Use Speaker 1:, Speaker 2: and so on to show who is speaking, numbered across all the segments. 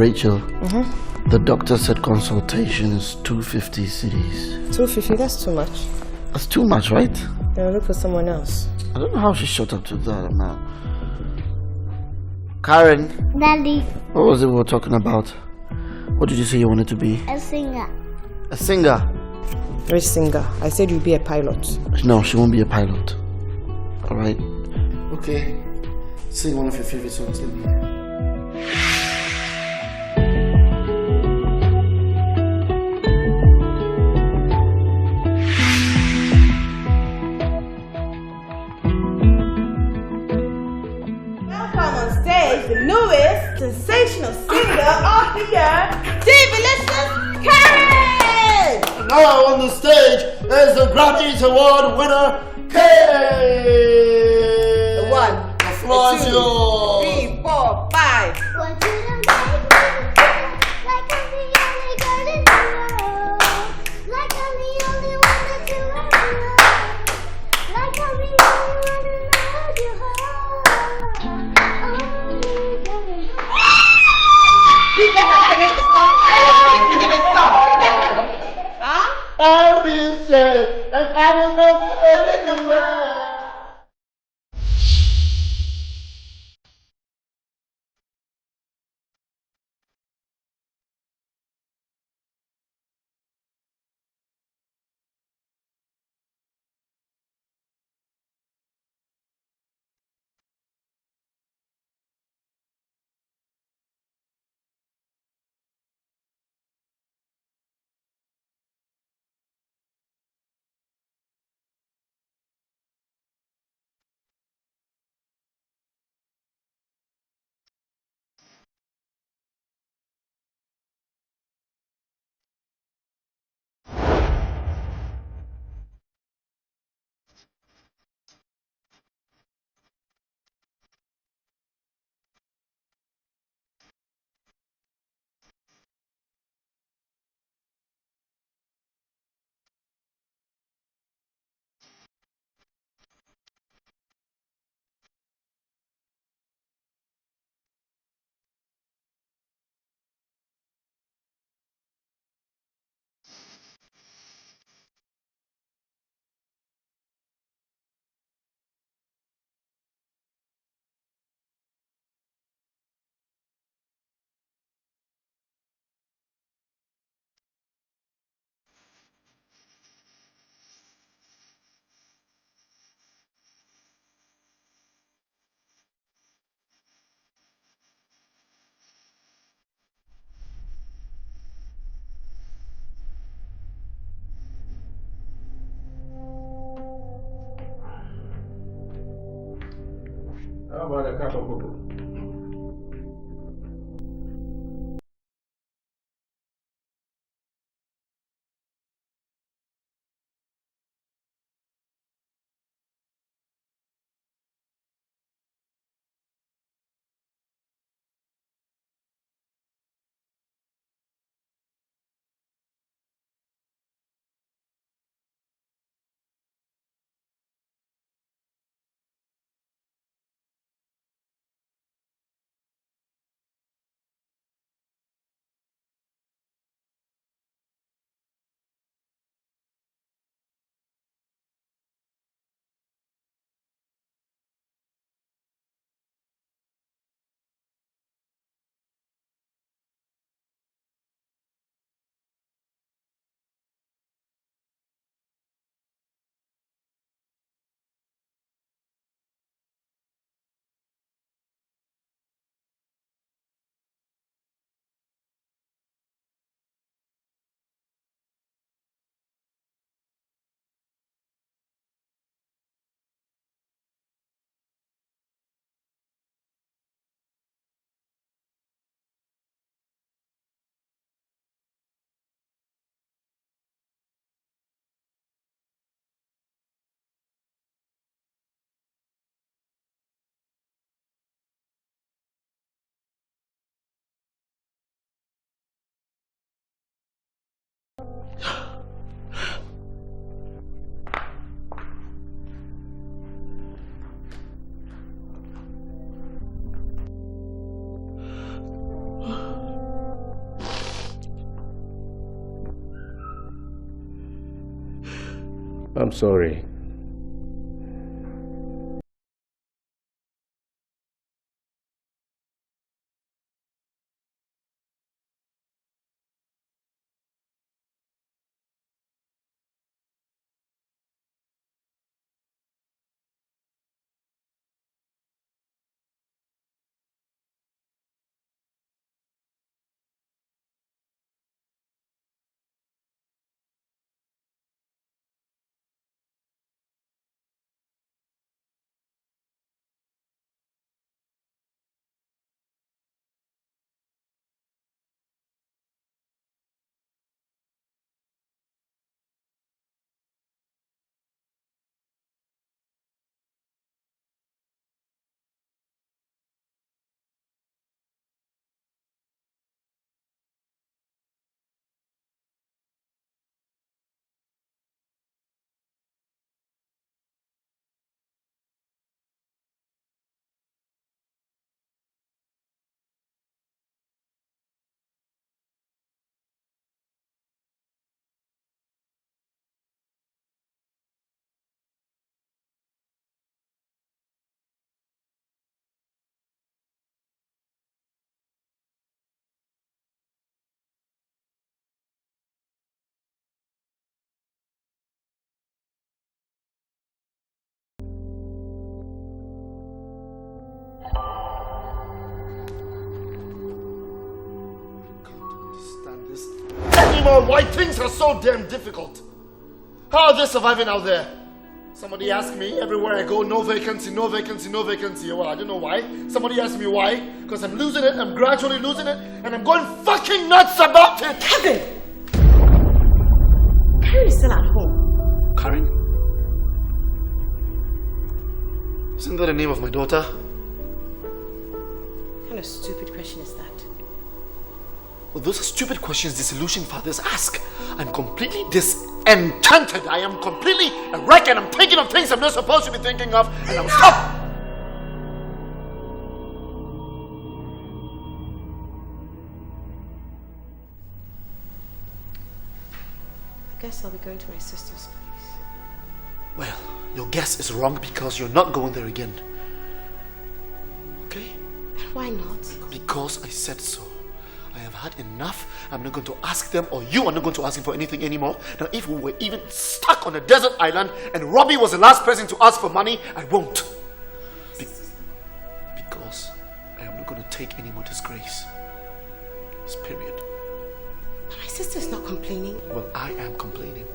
Speaker 1: Rachel. The doctor said consultation is 250 cedis.
Speaker 2: 250, that's too much.
Speaker 1: That's too much, right?
Speaker 2: Then I'll look for someone else.
Speaker 1: I don't know how she shut up to that now. Karen.
Speaker 3: Daddy.
Speaker 1: What was it we were talking about? What did you say you wanted to be?
Speaker 3: A singer.
Speaker 1: A singer?
Speaker 2: Which singer? I said you'd be a pilot.
Speaker 1: No, she won't be a pilot. Alright. Okay. Sing one of your favorite songs to me.
Speaker 2: Welcome on stage, the newest sensational singer of the year, Delicious Karen!
Speaker 1: Now on the stage is the Grammys Award winner, Kay!
Speaker 2: The one.
Speaker 1: The floor is yours.
Speaker 2: 3, 4, 5.
Speaker 3: What you don't like I'm the only girl in the world. Like I'm the only one that you ever love. Like I'm the only one who knows your heart.
Speaker 1: I'll be sad, and I will never in the world.
Speaker 4: How about a cup of cocoa? I'm sorry.
Speaker 1: Anymore, why things are so damn difficult. How are they surviving out there? Somebody asked me everywhere I go, no vacancy, no vacancy, no vacancy. Well, I don't know why. Somebody asked me why. Because I'm losing it, I'm gradually losing it, and I'm going fucking nuts about it.
Speaker 2: Kevin! Karen is still at home.
Speaker 1: Karen? Isn't that the name of my daughter?
Speaker 2: What kind of stupid question is that?
Speaker 1: Well, those are stupid questions disillusioned fathers ask. I'm completely disenchanted. I am completely a wreck and I'm thinking of things I'm not supposed to be thinking of. And I'm stop!
Speaker 2: I guess I'll be going to my sister's place.
Speaker 1: Well, your guess is wrong because you're not going there again. Okay?
Speaker 2: Why not?
Speaker 1: Because I said so. I have had enough. I'm not going to ask them, or you are not going to ask him for anything anymore. Now, if we were even stuck on a desert island and Robbie was the last person to ask for money, I won't. Because I am not going to take any more disgrace. It's period.
Speaker 2: But my sister's not complaining.
Speaker 1: Well, I am complaining.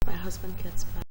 Speaker 2: my husband gets back.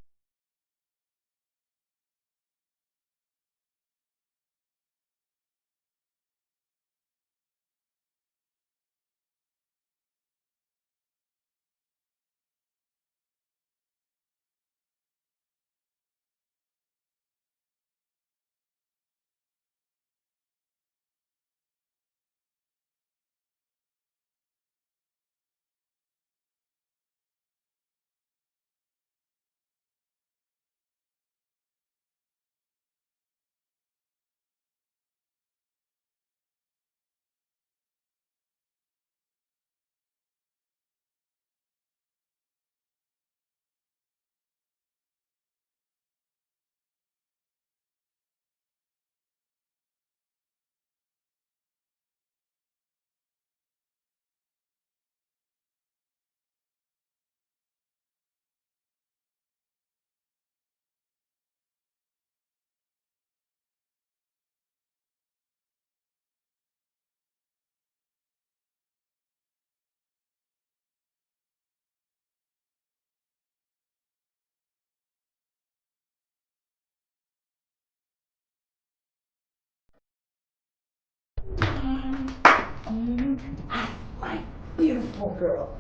Speaker 5: My beautiful girl.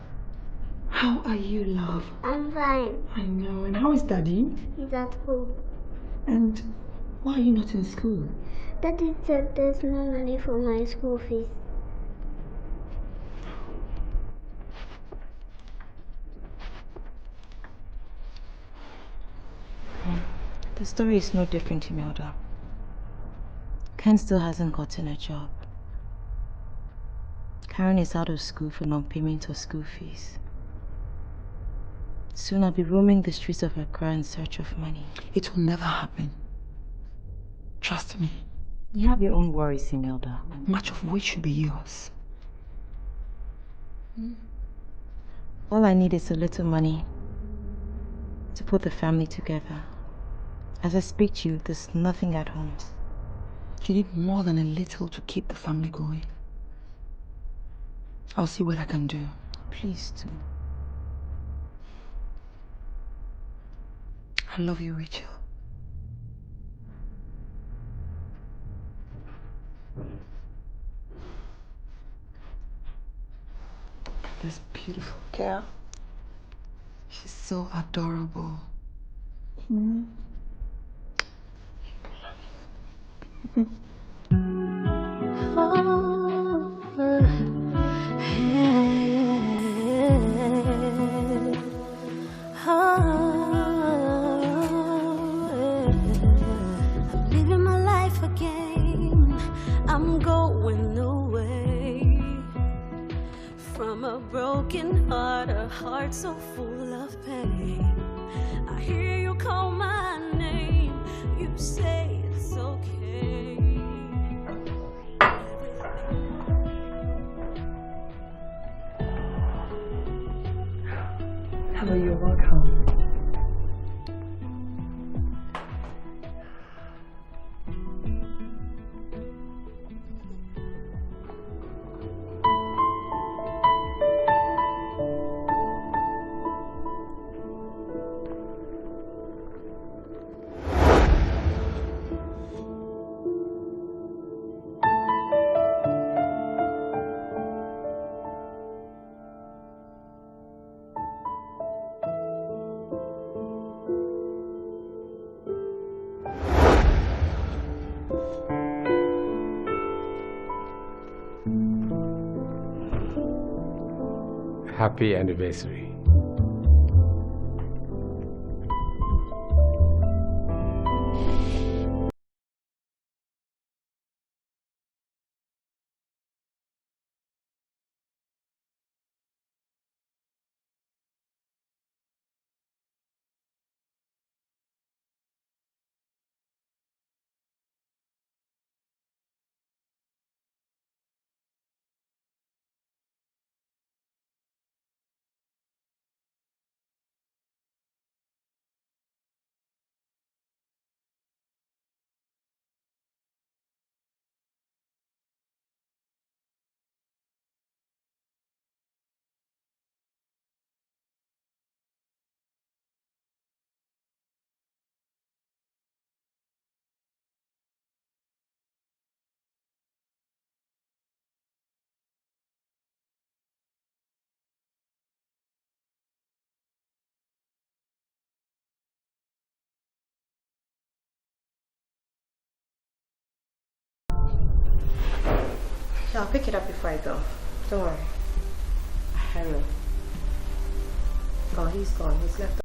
Speaker 5: How are you, love?
Speaker 3: I'm fine.
Speaker 5: I know. And how is Daddy?
Speaker 3: He's at home.
Speaker 5: And why are you not in school?
Speaker 3: Daddy said there's no money for my school fees.
Speaker 6: The story is no different, Imelda. Ken still hasn't gotten a job. Karen is out of school for non-payment of school fees. Soon I'll be roaming the streets of Accra in search of money.
Speaker 5: It will never happen. Trust me.
Speaker 6: You have your own worries, Imelda.
Speaker 5: Much of which should be yours.
Speaker 6: All I need is a little money to put the family together. As I speak to you, there's nothing at home.
Speaker 5: You need more than a little to keep the family going. I'll see what I can do.
Speaker 6: Please do.
Speaker 5: I love you, Rachel. This beautiful girl. She's so adorable.
Speaker 3: I'm living my life again. I'm going away from a broken heart, a heart so full of pain. I hear you call my name. You say it's okay.
Speaker 5: Hello, you're welcome.
Speaker 4: Happy anniversary.
Speaker 2: Yeah, I'll pick it up before I go. Don't worry. I will. Oh, he's gone. He's left.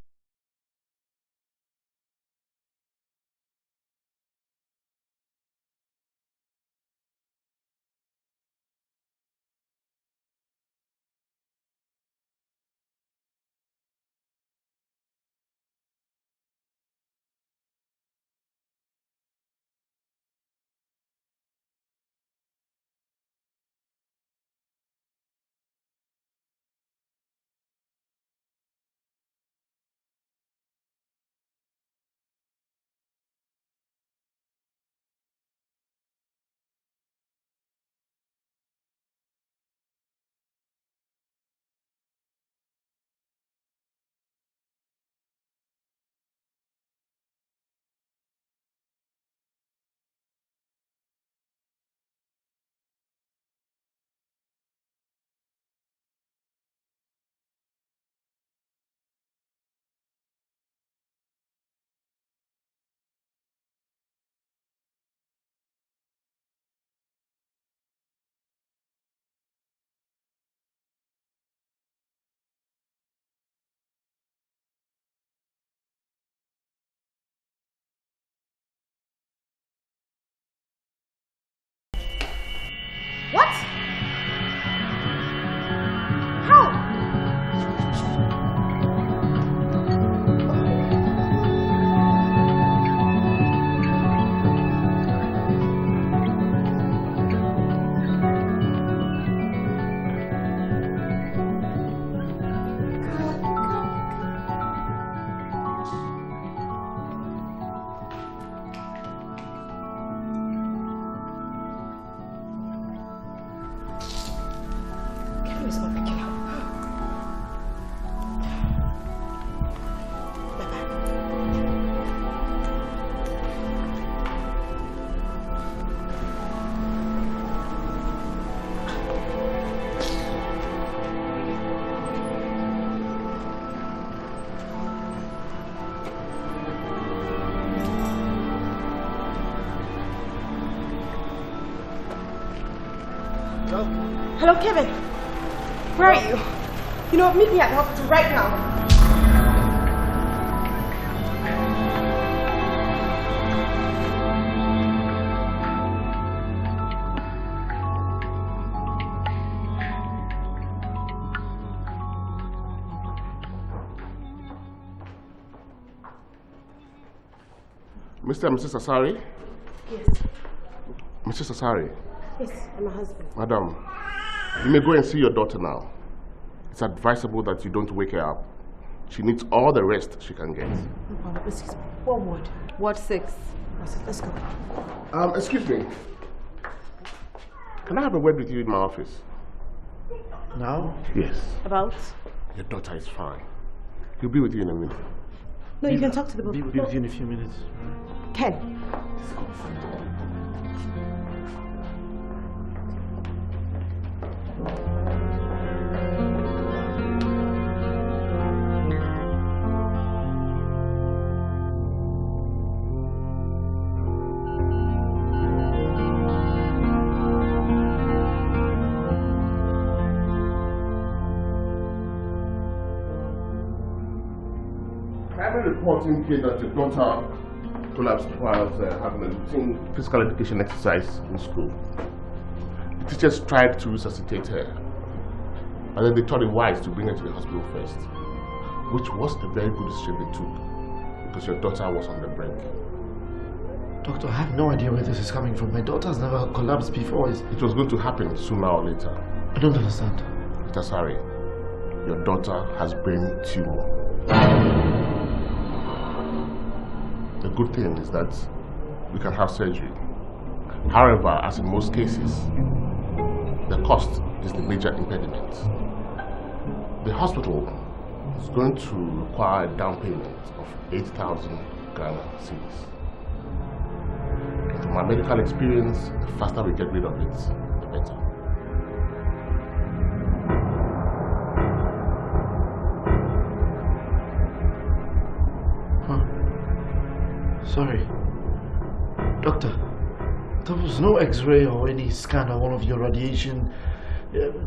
Speaker 2: What? How? Camera's not picking up.
Speaker 1: Hello?
Speaker 2: Hello, Kevin. Where are you? You know what? Meet me at the hospital right now.
Speaker 4: Mr. and Mrs. Asari?
Speaker 2: Yes.
Speaker 4: Mrs. Asari?
Speaker 2: Yes, I'm my husband.
Speaker 4: Madam, you may go and see your daughter now. It's advisable that you don't wake her up. She needs all the rest she can get.
Speaker 2: No problem. Excuse me. What ward?
Speaker 7: Ward 6.
Speaker 2: Let's go.
Speaker 4: Excuse me. Can I have a word with you in my office?
Speaker 8: Now?
Speaker 4: Yes.
Speaker 2: About?
Speaker 4: Your daughter is fine. He'll be with you in a minute.
Speaker 2: No, you can talk to the both.
Speaker 8: Be with you in a few minutes.
Speaker 2: Ken.
Speaker 4: Primary report indicates that your daughter collapsed while having a routine physical education exercise in school. The teachers tried to resuscitate her, but then they thought it wise to bring her to the hospital first, which was a very good decision they took, because your daughter was on the brink.
Speaker 8: Doctor, I have no idea where this is coming from. My daughter's never collapsed before.
Speaker 4: It was going to happen sooner or later.
Speaker 8: I don't understand.
Speaker 4: Mr. Sari, your daughter has brain tumor. The good thing is that we can have surgery. However, as in most cases, the cost is the major impediment. The hospital is going to require a down payment of 8,000 Ghana cedis. From my medical experience, the faster we get rid of it, the better.
Speaker 8: Sorry. Doctor, There was no X-ray or any scan or one of your radiation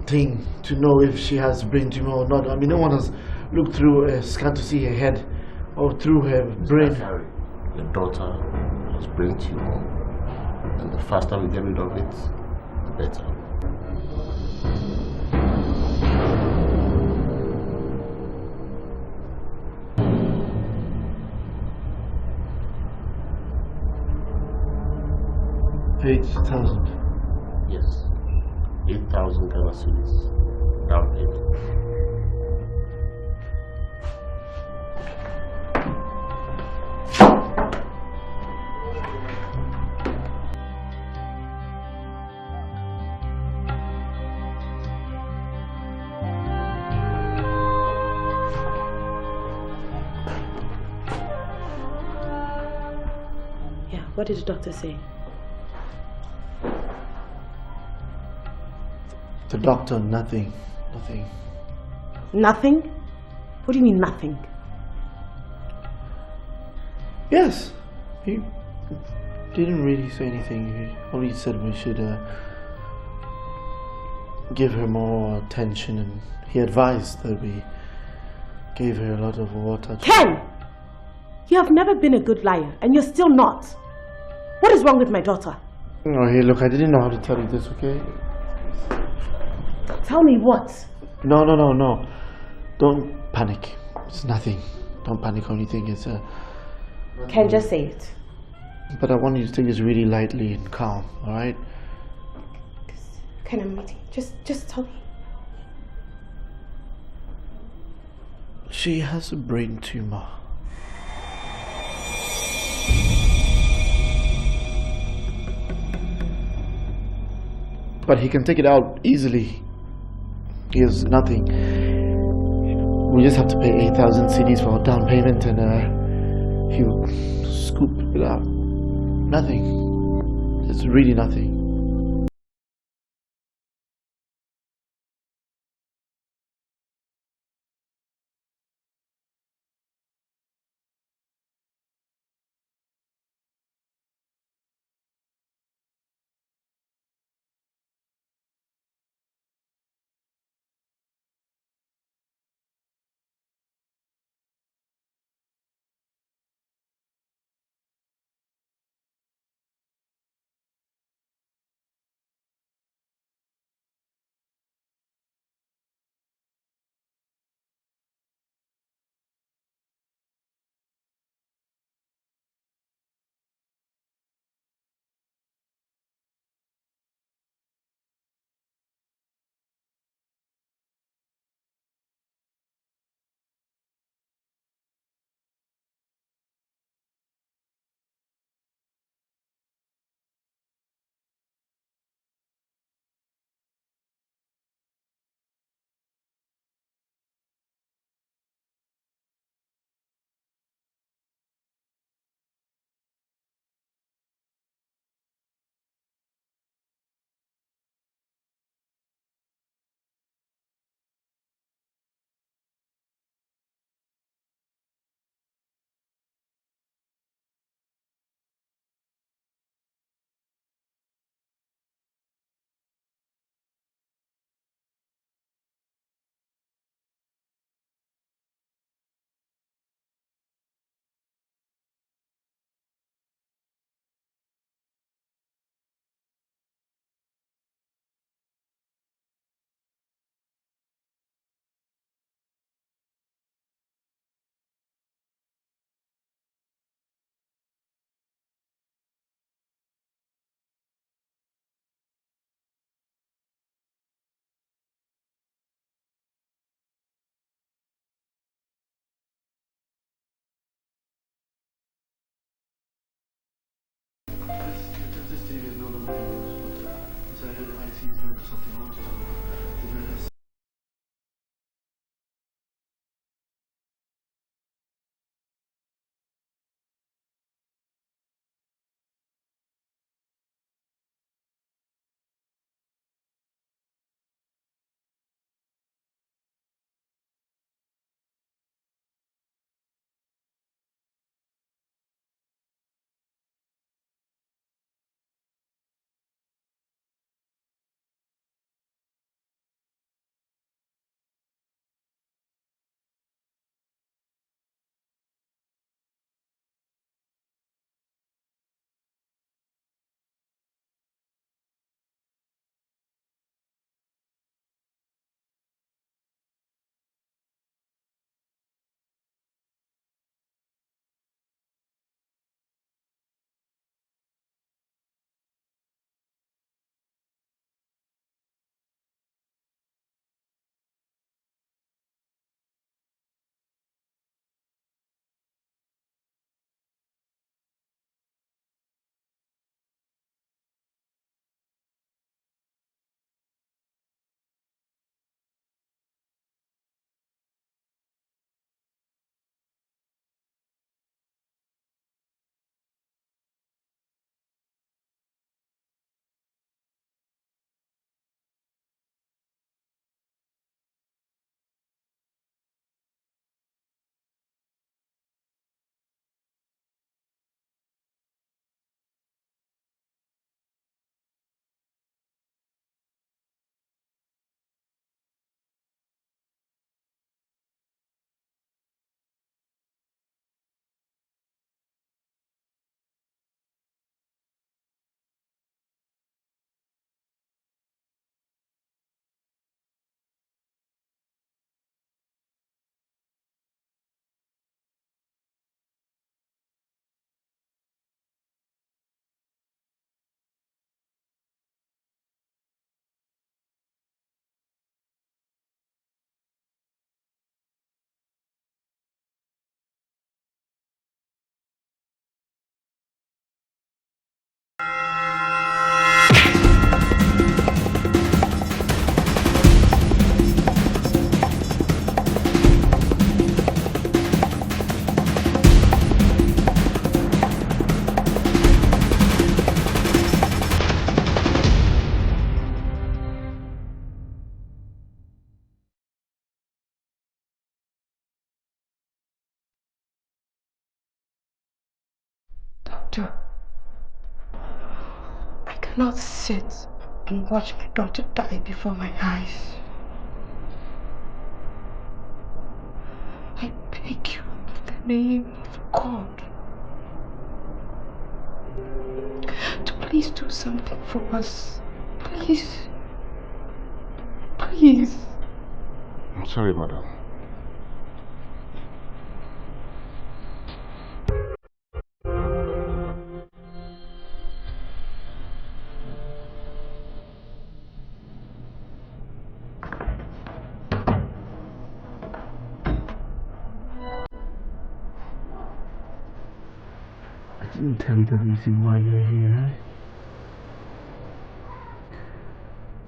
Speaker 8: thing to know if she has brain tumor or not. I mean, no one has looked through a scan to see her head or through her brain.
Speaker 4: Your daughter has brain tumor, and the faster we get rid of it, the better.
Speaker 8: $8,000.
Speaker 4: Yes. 8,000 Ghana cedis down payment.
Speaker 2: Yeah, what did the doctor say?
Speaker 8: The doctor, nothing.
Speaker 2: Nothing? What do you mean nothing?
Speaker 8: Yes, he didn't really say anything. He only said we should give her more attention, and he advised that we gave her a lot of water.
Speaker 2: Ken! You have never been a good liar, and you're still not. What is wrong with my daughter?
Speaker 8: Oh, hey, look, I didn't know how to tell you this, okay?
Speaker 2: Tell me what?
Speaker 8: No. Don't panic. It's nothing. Don't panic or anything. It's
Speaker 2: Ken, just say it.
Speaker 8: But I want you to take this really lightly and calm, alright?
Speaker 2: Ken, I'm waiting. Just tell me.
Speaker 8: She has a brain tumor. But he can take it out easily. He has nothing. We just have to pay 8,000 cedis for down payment, and he'll scoop it out. Nothing. It's really nothing.
Speaker 5: doctor. I cannot sit and watch my daughter die before my eyes. I beg you in the name of God to please do something for us. Please. Please.
Speaker 4: I'm sorry, madam.
Speaker 8: I didn't tell you the reason why you're here, right?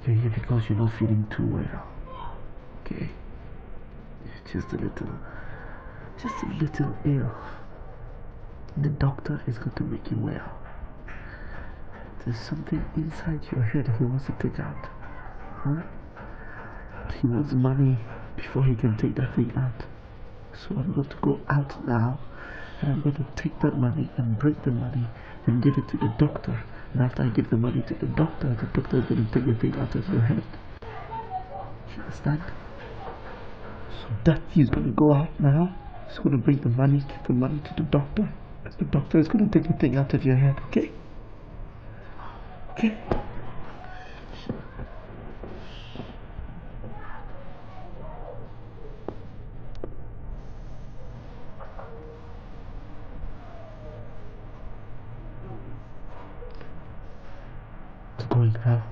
Speaker 8: You're here because you're not feeling too well. Okay? Just a little ill. The doctor is going to make you well. There's something inside your head he wants to take out. Huh? He wants money before he can take that thing out. So I'm going to go out now and I'm going to take that money and break the money and give it to the doctor. And after I give the money to the doctor is going to take the thing out of your head. You understand? So that he's going to go out now. He's going to bring the money, give the money to the doctor. And the doctor is going to take the thing out of your head, okay? Okay? It's going now.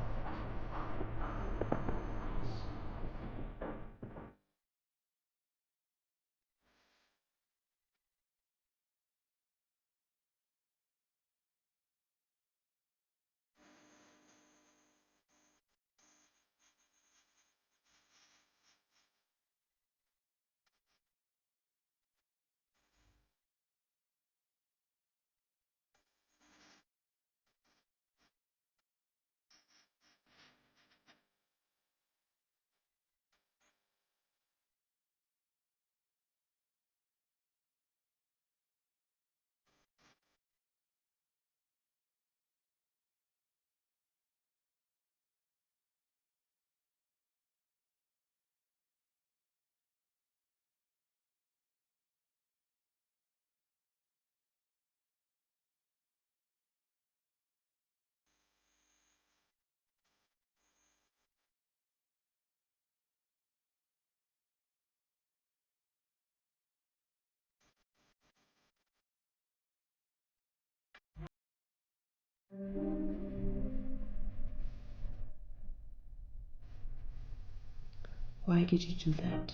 Speaker 5: Why did you do that?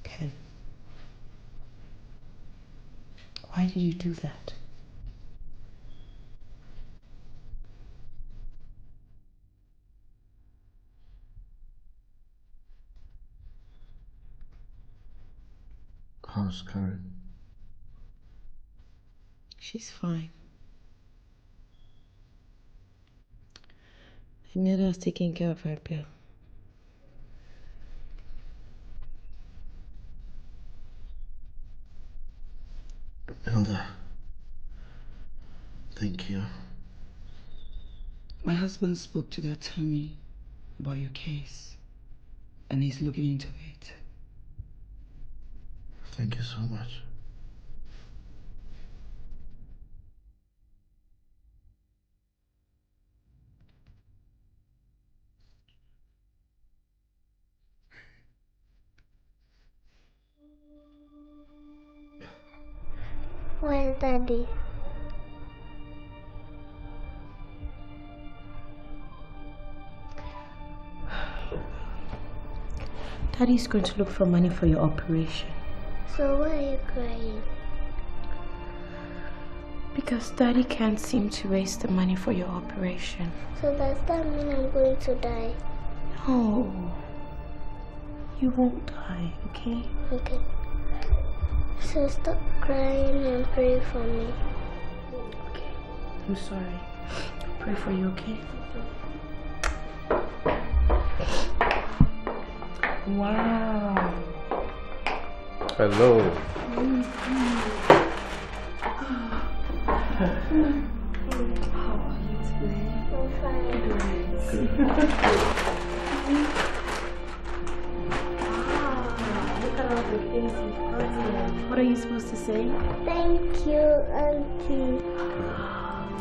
Speaker 5: Ken, why did you do that?
Speaker 8: How's Karen?
Speaker 5: She's fine. Amira's taking care of Appiah.
Speaker 8: Elder, thank you.
Speaker 5: My husband spoke to the attorney about your case, and he's looking into it.
Speaker 8: Thank you so much.
Speaker 3: Where's Daddy?
Speaker 6: Daddy's going to look for money for your operation.
Speaker 3: So why are you crying?
Speaker 6: Because Daddy can't seem to raise the money for your operation.
Speaker 3: So does that mean I'm going to die?
Speaker 6: No. You won't die, okay?
Speaker 3: Okay. So stop crying and pray for me.
Speaker 6: Okay. I'm sorry. I'll pray for you, okay?
Speaker 5: Wow.
Speaker 7: Hello.
Speaker 9: What are you supposed to say?
Speaker 3: Thank you, Auntie.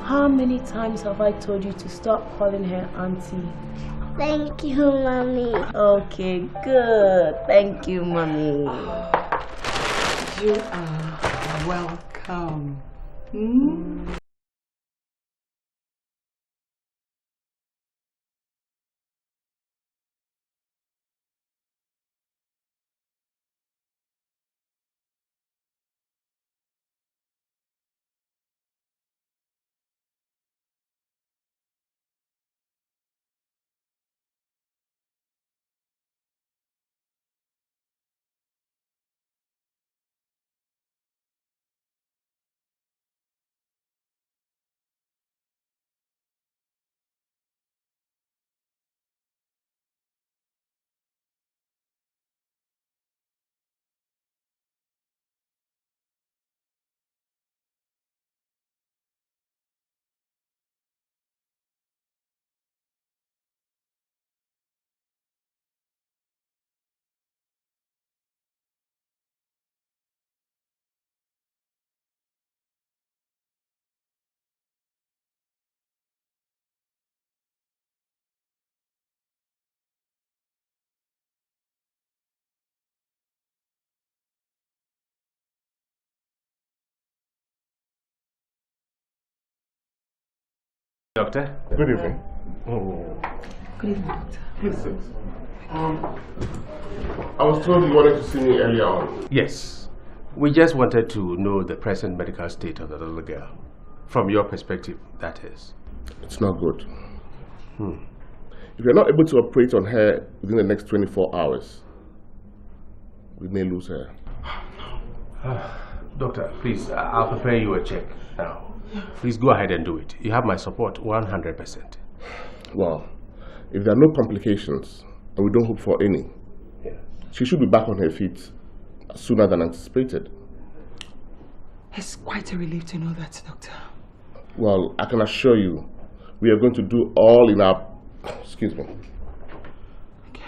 Speaker 9: How many times have I told you to stop calling her Auntie?
Speaker 3: Thank you, Mommy.
Speaker 9: Okay, good. Thank you, Mommy.
Speaker 5: You are welcome.
Speaker 7: Doctor?
Speaker 4: Good evening.
Speaker 5: Good evening, doctor.
Speaker 4: Please sit. I was told you wanted to see me earlier on.
Speaker 7: Yes. We just wanted to know the present medical state of the little girl. From your perspective, that is.
Speaker 4: It's not good. If you're not able to operate on her within the next 24 hours, we may lose her.
Speaker 7: Doctor, please, I'll prepare you a check now. Please go ahead and do it. You have my support 100%.
Speaker 4: Well, if there are no complications, and we don't hope for any, she should be back on her feet sooner than anticipated.
Speaker 5: It's quite a relief to know that, doctor.
Speaker 4: Well, I can assure you, we are going to do all in our... Excuse me.
Speaker 5: Okay.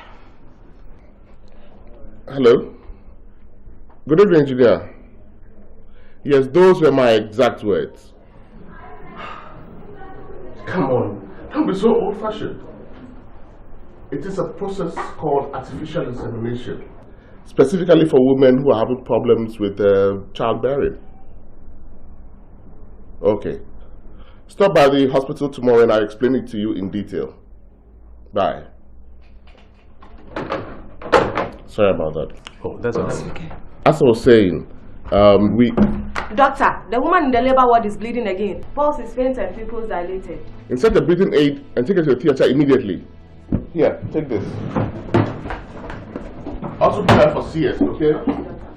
Speaker 4: Hello? Good evening, engineer. Yes, those were my exact words. Come on, don't be so old-fashioned. It is a process called artificial insemination, specifically for women who are having problems with childbearing. Okay. Stop by the hospital tomorrow and I'll explain it to you in detail. Bye. Sorry about that.
Speaker 7: Oh, that's all right.
Speaker 5: Okay.
Speaker 4: As I was saying,
Speaker 9: Doctor, the woman in the labor ward is bleeding again. Pulse is faint and pupils dilated.
Speaker 4: insert the breathing aid and take her to the theater immediately. Here, take this. Also prepare for CS, okay?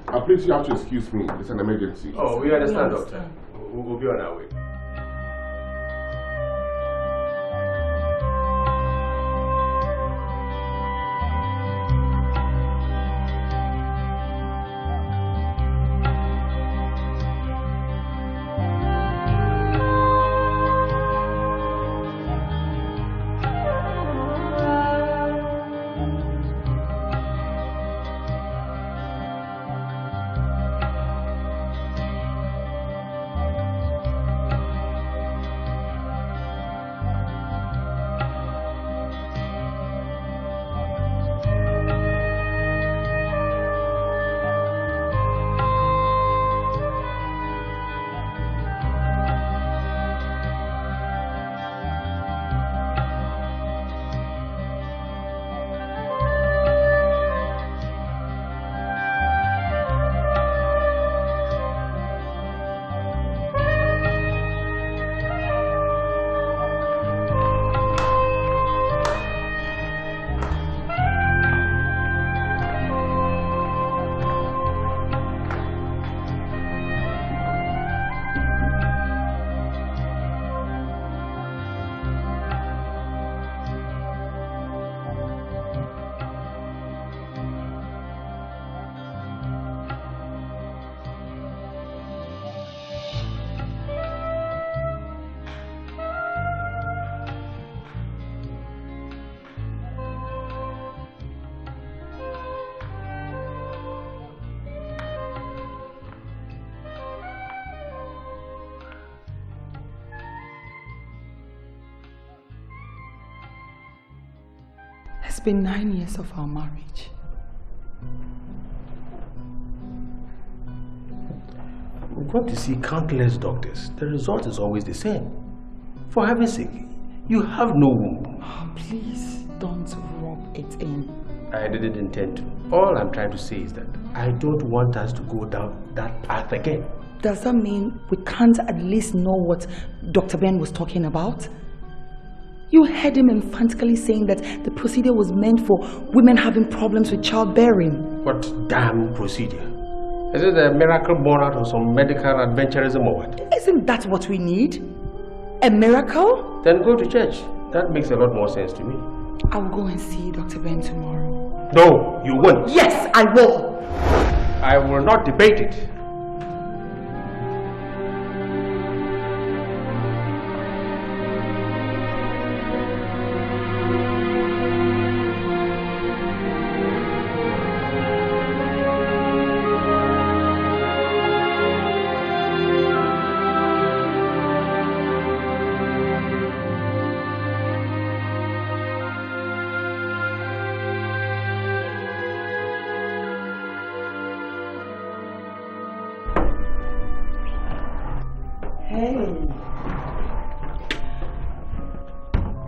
Speaker 4: And please, you have to excuse me. It's an emergency.
Speaker 7: Oh, we understand, doctor. We'll be on our way.
Speaker 5: been 9 years of our marriage.
Speaker 7: We've got to see countless doctors. The result is always the same. For heaven's sake, you have no womb.
Speaker 5: Oh, please don't rub it in.
Speaker 7: I didn't intend to. All I'm trying to say is that I don't want us to go down that path again.
Speaker 5: Does that mean we can't at least know what Dr. Ben was talking about? You heard him emphatically saying that the procedure was meant for women having problems with childbearing.
Speaker 7: What damn procedure? Is it a miracle born out of some medical adventurism or what?
Speaker 5: Isn't that what we need? A miracle?
Speaker 7: Then go to church. That makes a lot more sense to me.
Speaker 5: I will go and see Dr. Ben tomorrow.
Speaker 7: No, you won't.
Speaker 5: Yes, I will.
Speaker 7: I will not debate it.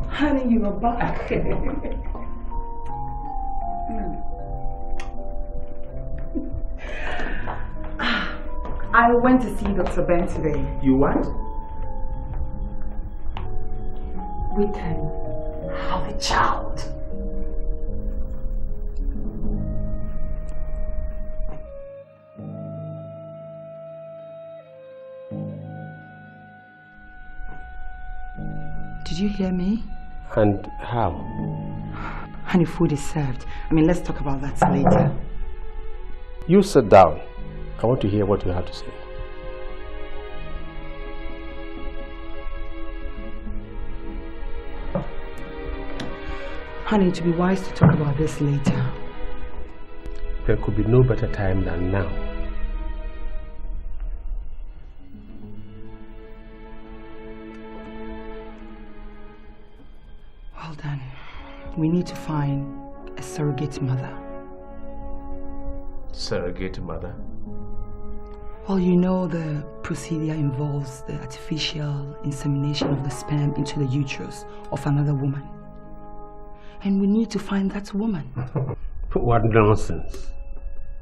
Speaker 5: Honey, you are back. I went to see Dr. Ben today.
Speaker 7: You what?
Speaker 5: We can have a child. Did you hear me?
Speaker 7: And how?
Speaker 5: Honey, food is served. I mean, let's talk about that later.
Speaker 7: You sit down. I want to hear what you have to say.
Speaker 5: Honey, to be wise to talk about this later.
Speaker 7: There could be no better time than now.
Speaker 5: Well done. We need to find a surrogate mother.
Speaker 7: Surrogate mother?
Speaker 5: Well, you know the procedure involves the artificial insemination of the sperm into the uterus of another woman. And we need to find that woman.
Speaker 7: What nonsense.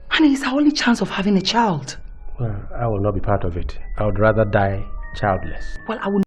Speaker 5: Honey, it's our only chance of having a child.
Speaker 7: Well, I will not be part of it. I would rather die childless.
Speaker 5: Well, I will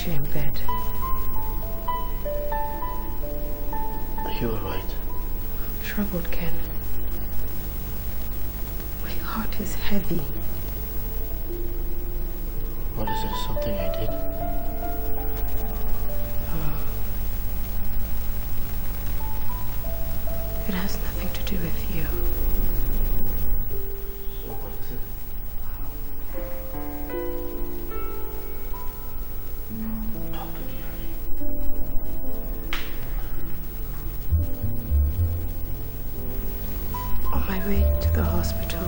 Speaker 9: you in bed.
Speaker 8: Are you alright?
Speaker 9: Troubled, Ken. My heart is heavy.
Speaker 8: What is it? Something I did?
Speaker 9: It has nothing to do with you.
Speaker 8: So what is it? Talk to me, honey.
Speaker 9: On my way to the hospital,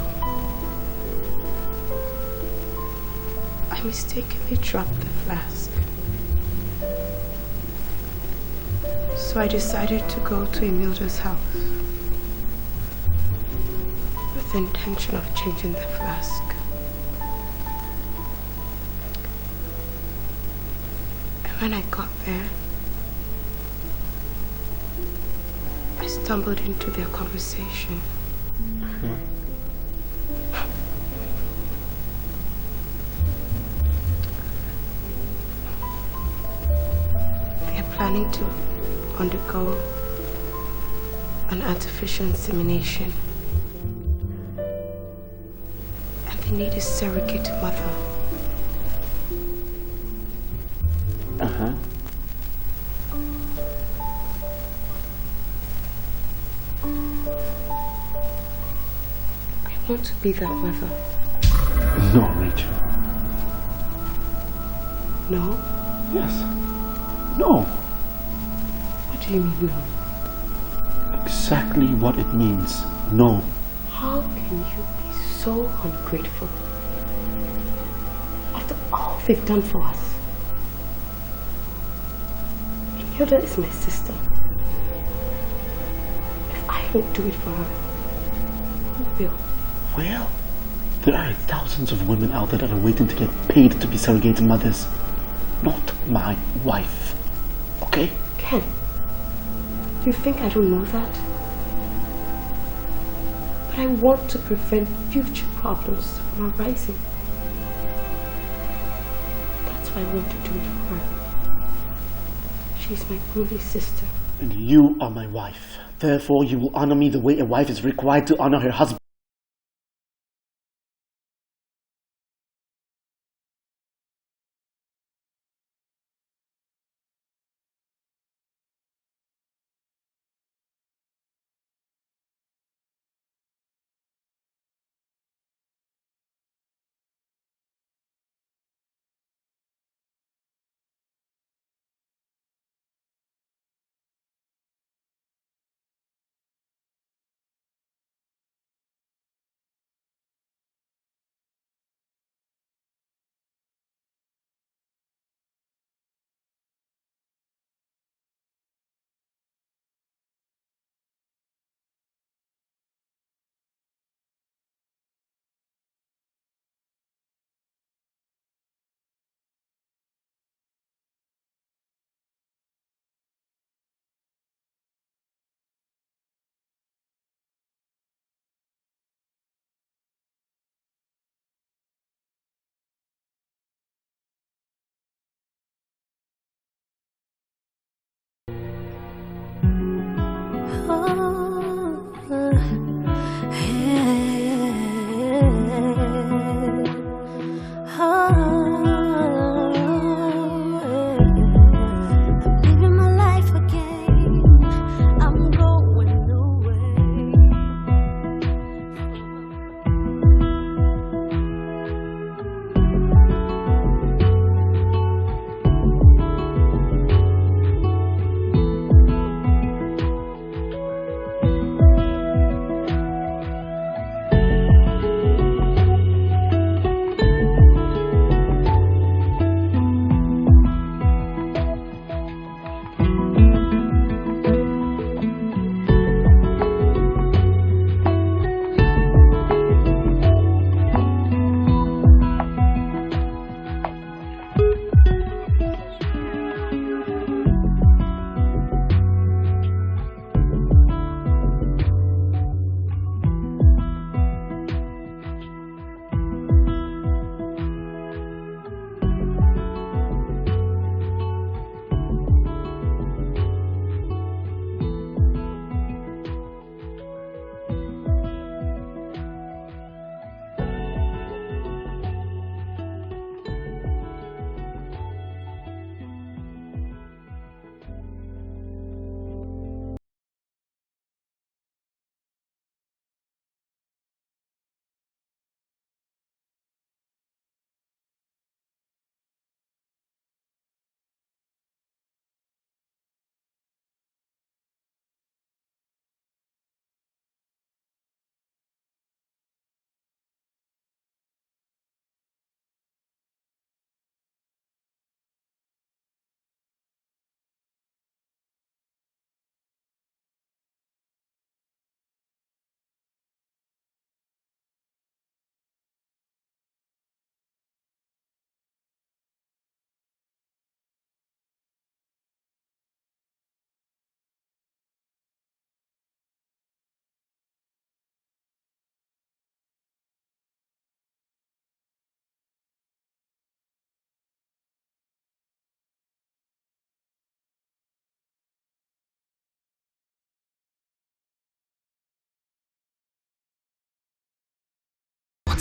Speaker 9: I mistakenly dropped the flask. So I decided to go to Emilda's house with the intention of changing the flask. And when I got there, I stumbled into their conversation. They're planning to undergo an artificial insemination. And they need a surrogate mother.
Speaker 8: Uh-huh.
Speaker 9: I want to be that mother.
Speaker 8: No, Rachel.
Speaker 9: No?
Speaker 8: Yes. No.
Speaker 9: What do you mean, no?
Speaker 8: Exactly what it means. No.
Speaker 9: How can you be so ungrateful after all they've done for us? Hilda is my sister. If I don't do it for her, who will?
Speaker 8: Well, there are thousands of women out there that are waiting to get paid to be surrogate mothers. Not my wife. Okay?
Speaker 9: Ken, you think I don't know that? But I want to prevent future problems from arising. That's why I want to do it for her. She's my only sister.
Speaker 8: And you are my wife. Therefore, you will honor me the way a wife is required to honor her husband.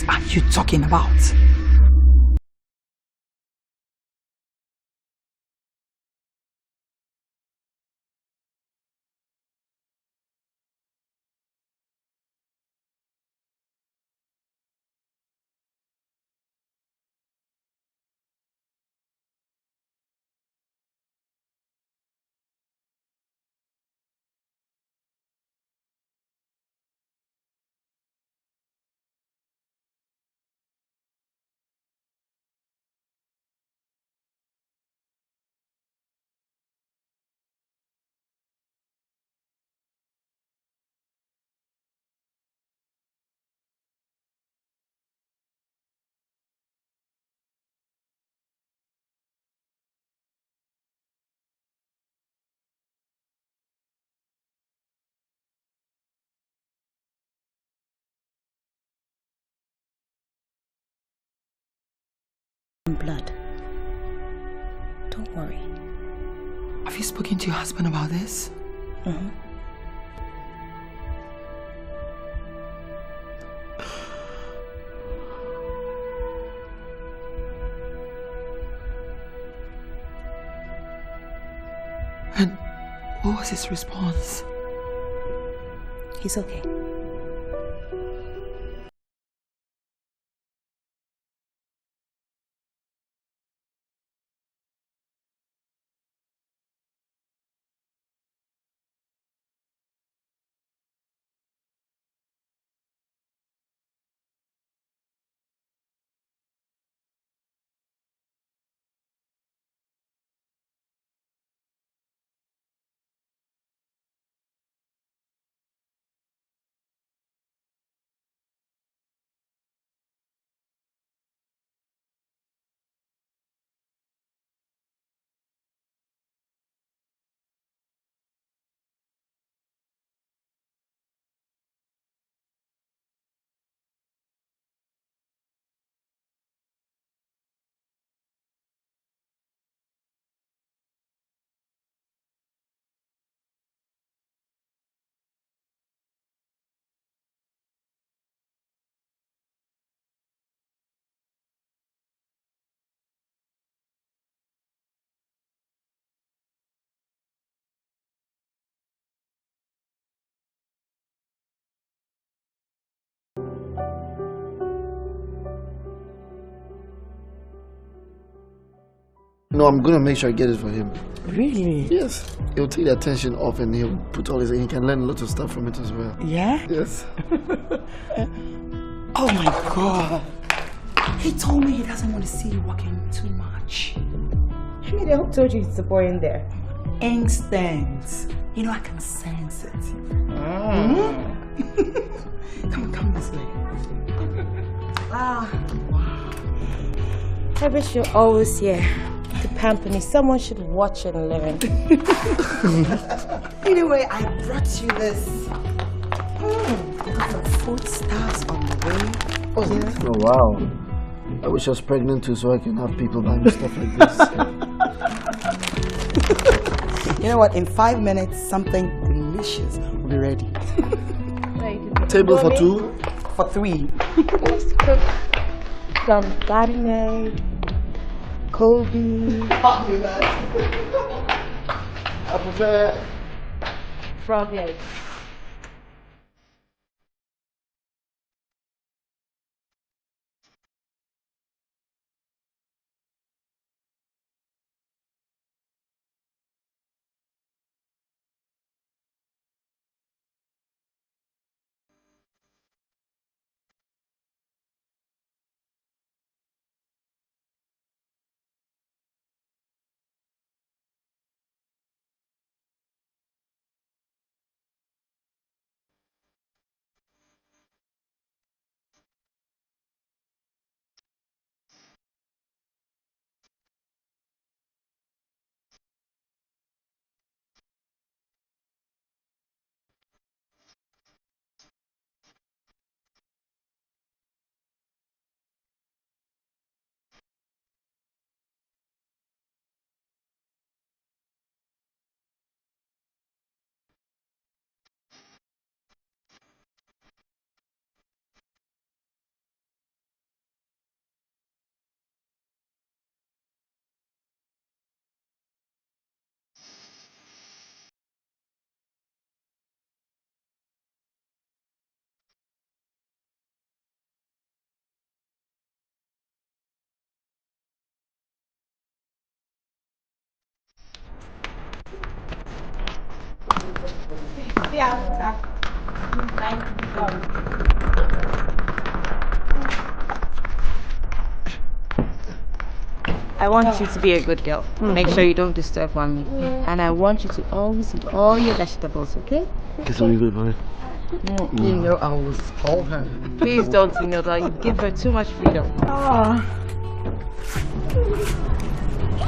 Speaker 5: are you talking about?
Speaker 6: Blood. Don't worry.
Speaker 5: Have you spoken to your husband about this?
Speaker 6: Mm-hmm.
Speaker 5: And what was his response?
Speaker 6: He's okay.
Speaker 8: No, I'm gonna make sure I get it for him.
Speaker 5: Really?
Speaker 8: Yes. He'll take the attention off and he'll put all his... He can learn a lot of stuff from it as well.
Speaker 5: Yeah?
Speaker 8: Yes.
Speaker 5: Oh my God. He told me he doesn't want to see you working too much.
Speaker 6: Really, who told you it's a boy in there?
Speaker 5: Instincts. You know, I can sense it. Come this way.
Speaker 6: Wow. I wish you're always here to pamper me. Someone should watch and learn.
Speaker 5: Anyway, I brought you this. Some food stuffs on the way.
Speaker 8: Oh, yeah. Oh, wow. I wish I was pregnant too so I can have people buy me stuff like this.
Speaker 5: You know what? In 5 minutes, something delicious will be ready.
Speaker 8: Table for 2?
Speaker 5: For 3.
Speaker 6: Let's cook some marinade, Kobe,
Speaker 8: I prefer...
Speaker 6: frog legs. Yeah. I want you to be a good girl. Make sure you don't disturb Mommy. And I want you to always eat all your vegetables, okay?
Speaker 8: Kiss me good, mommy.
Speaker 10: You know I will scold her.
Speaker 6: Please don't, Imelda. You give her too much freedom.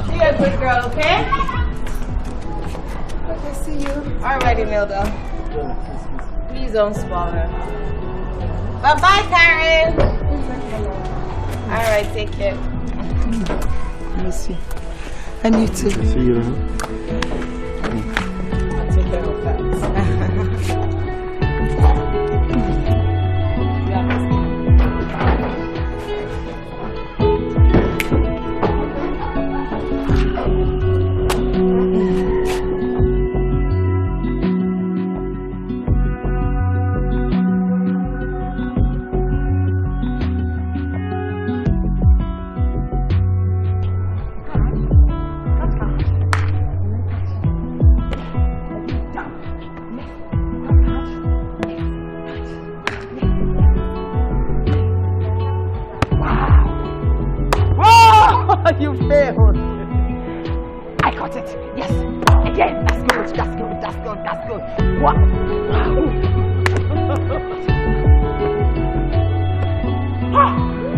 Speaker 6: Be a good girl, okay? Okay, see you. Alright, Imelda. Please don't spoil her. Bye-bye, Karen. Alright, take care.
Speaker 5: Miss you. And you too.
Speaker 8: See you.
Speaker 6: I'll take care of that.
Speaker 10: You failed. I got it. Yes. Again. That's good. That's good. That's good. That's good. Wow.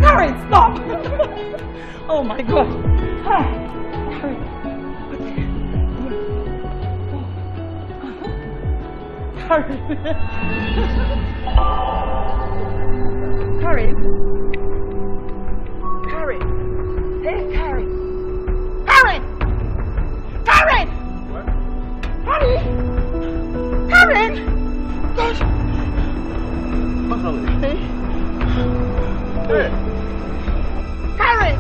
Speaker 10: Karen, stop. Oh my God. Karen. Hey, Karen! Karen! Karen! What? Karen! Gosh!
Speaker 4: What's wrong with you?
Speaker 10: Hey.
Speaker 4: Hey!
Speaker 10: Karen!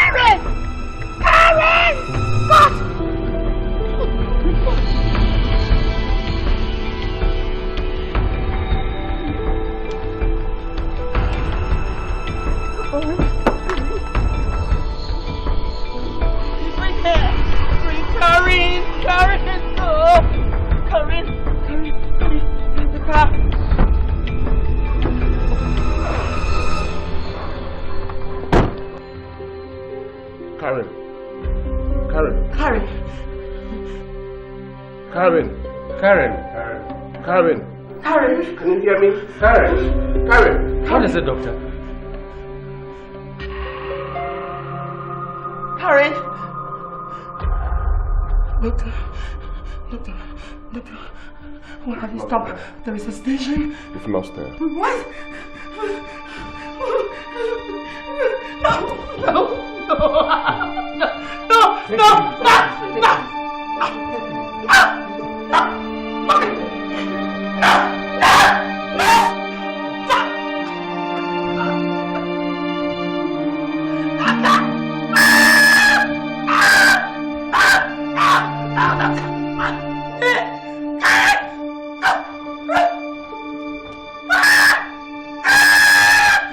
Speaker 10: Karen! Karen! God!
Speaker 4: Karen, can you hear me? Karen.
Speaker 7: What is it, doctor?
Speaker 5: Karen. Doctor. What have you stopped? The resuscitation?
Speaker 4: We've lost her.
Speaker 5: What?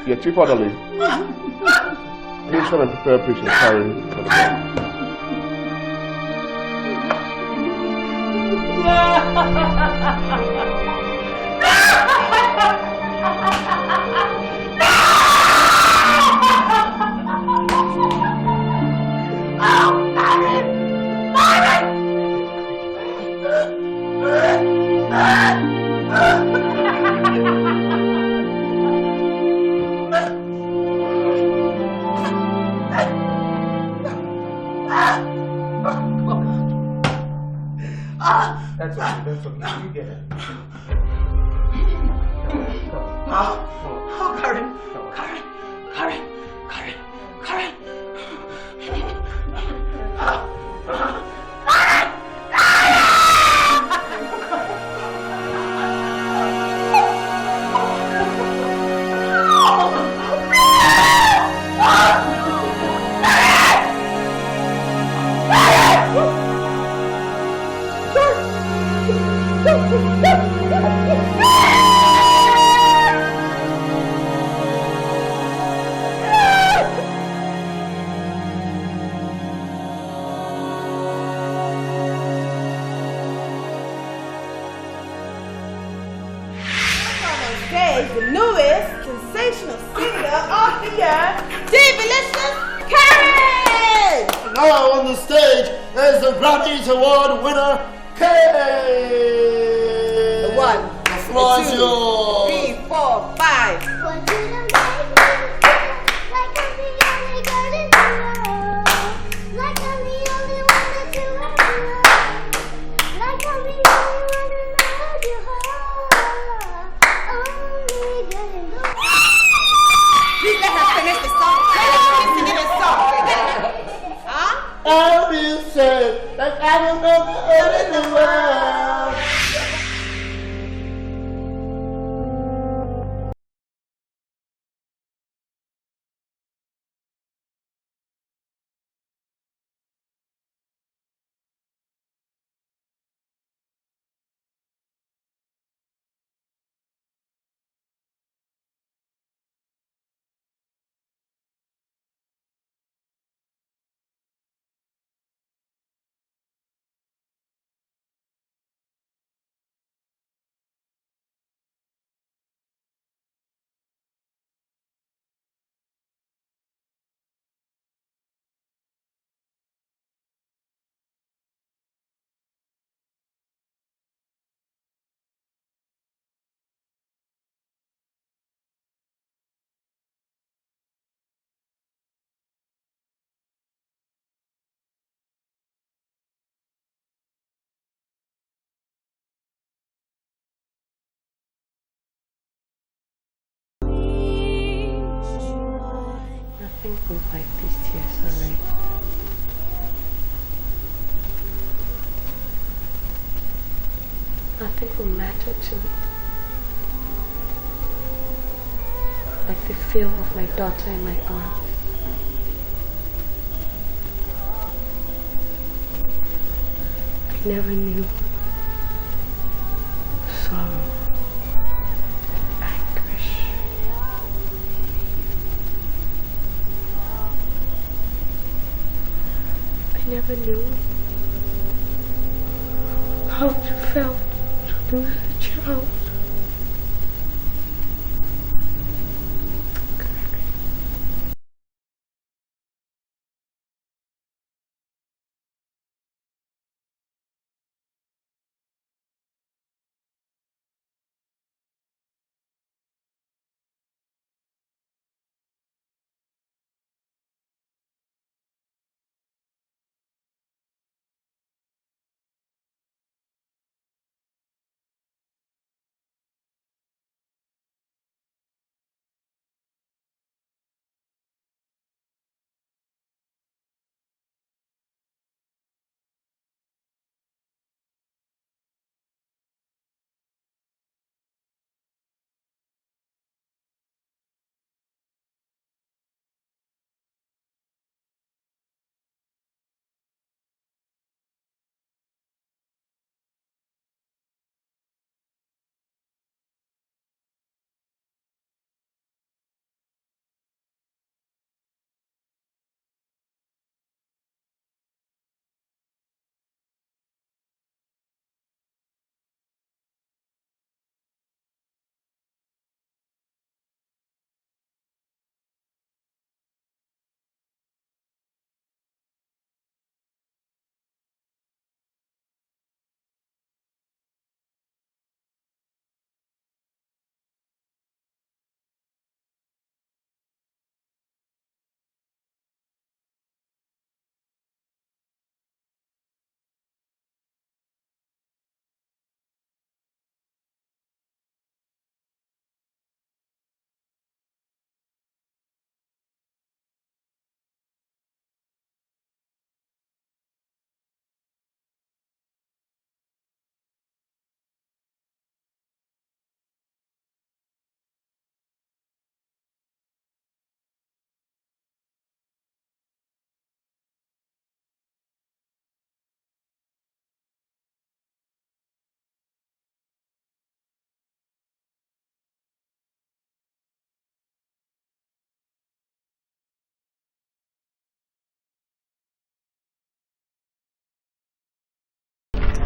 Speaker 4: Yeah, Chief Orderly. Please try and prepare patient Karen for the bed.
Speaker 7: That's okay. You get it.
Speaker 5: Karen.
Speaker 2: the newest sensational singer of the year, Delicious Karen!
Speaker 1: Now on the stage is the Grammys Award winner, Kay!
Speaker 2: The 1,
Speaker 1: The floor is yours.
Speaker 2: 3, 4, 5.
Speaker 3: Want you to make me feel like I'm the only girl in the world, like I'm the only one that you ever loved, like I'm the only one who knows your heart, only girl in the world.
Speaker 2: Please let her finish the song. Let her finish singing the song. Huh?
Speaker 1: I'll be sad, like I don't know the girl in the world.
Speaker 9: Nothing will wipe these tears away. Nothing will matter to me. Like the feel of my daughter in my arms. I never knew sorrow, anguish. I never knew how it felt to lose a child.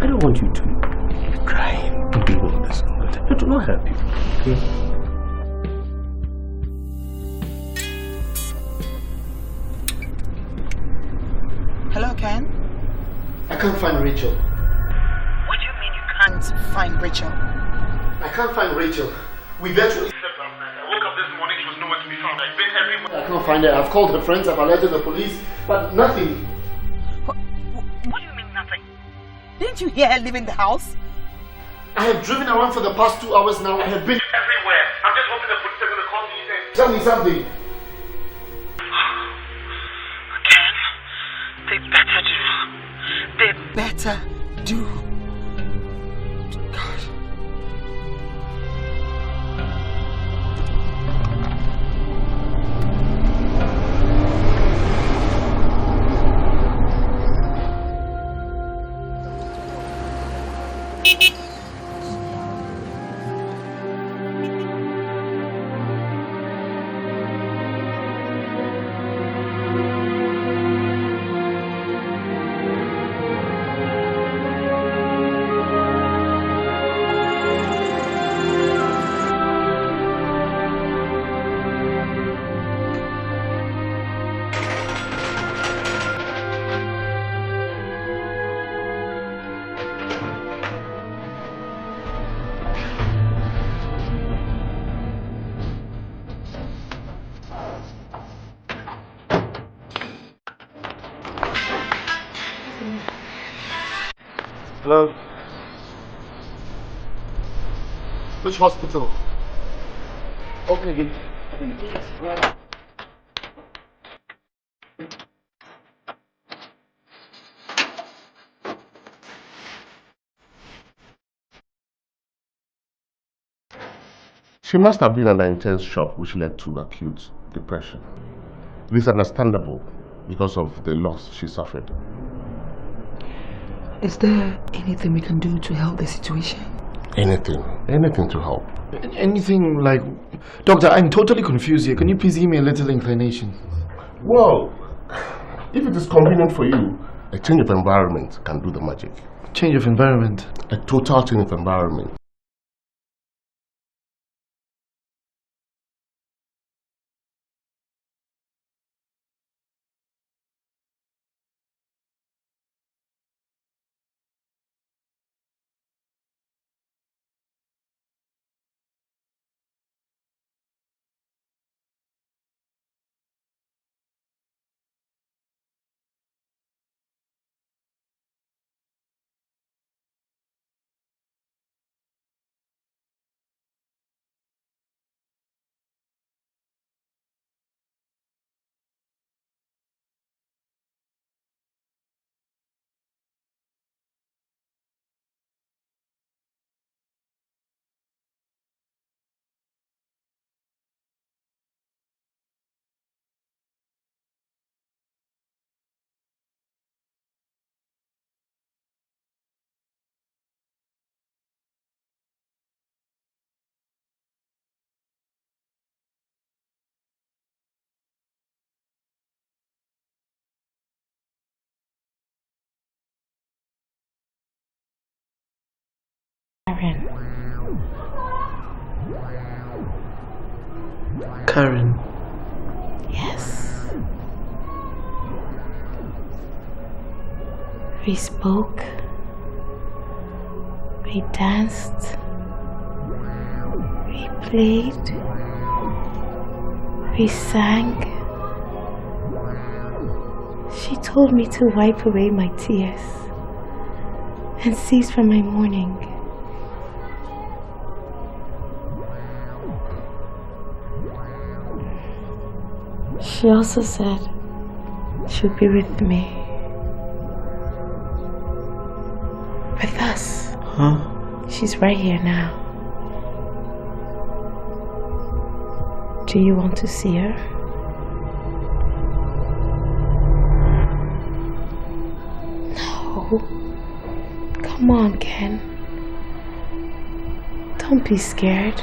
Speaker 7: I don't want you to be crying in the middle of this. It will not help you. Okay?
Speaker 5: Ken?
Speaker 8: I can't find Rachel.
Speaker 5: What do you mean you can't find Rachel?
Speaker 1: I can't find Rachel. We virtually slept last night. I woke up this morning, she was nowhere to be found. I've been everywhere. I can't find her. I've called her friends, I've alerted the police, but nothing.
Speaker 5: What do you mean nothing? Didn't you hear her leaving the house?
Speaker 1: I have driven around for the past 2 hours now. I have been everywhere. I'm just hoping the police are going to call me and tell me something.
Speaker 5: Ken, they better do. God.
Speaker 1: Hello? Which hospital? Okay.
Speaker 4: She must have been under intense shock, which led to acute depression. It is understandable because of the loss she suffered.
Speaker 5: Is there anything we can do to help the situation?
Speaker 4: Anything to help.
Speaker 8: Anything like... Doctor, I'm totally confused here. Can you please give me a little inclination?
Speaker 4: Well, if it is convenient for you, a change of environment can do the magic.
Speaker 8: Change of environment?
Speaker 4: A total change of environment.
Speaker 8: Karen.
Speaker 9: Yes. We spoke. We danced. We played. We sang. She told me to wipe away my tears and cease from my mourning. She also said she'll be with me. With us.
Speaker 8: Huh?
Speaker 9: She's right here now. Do you want to see her? No. Come on, Ken. Don't be scared.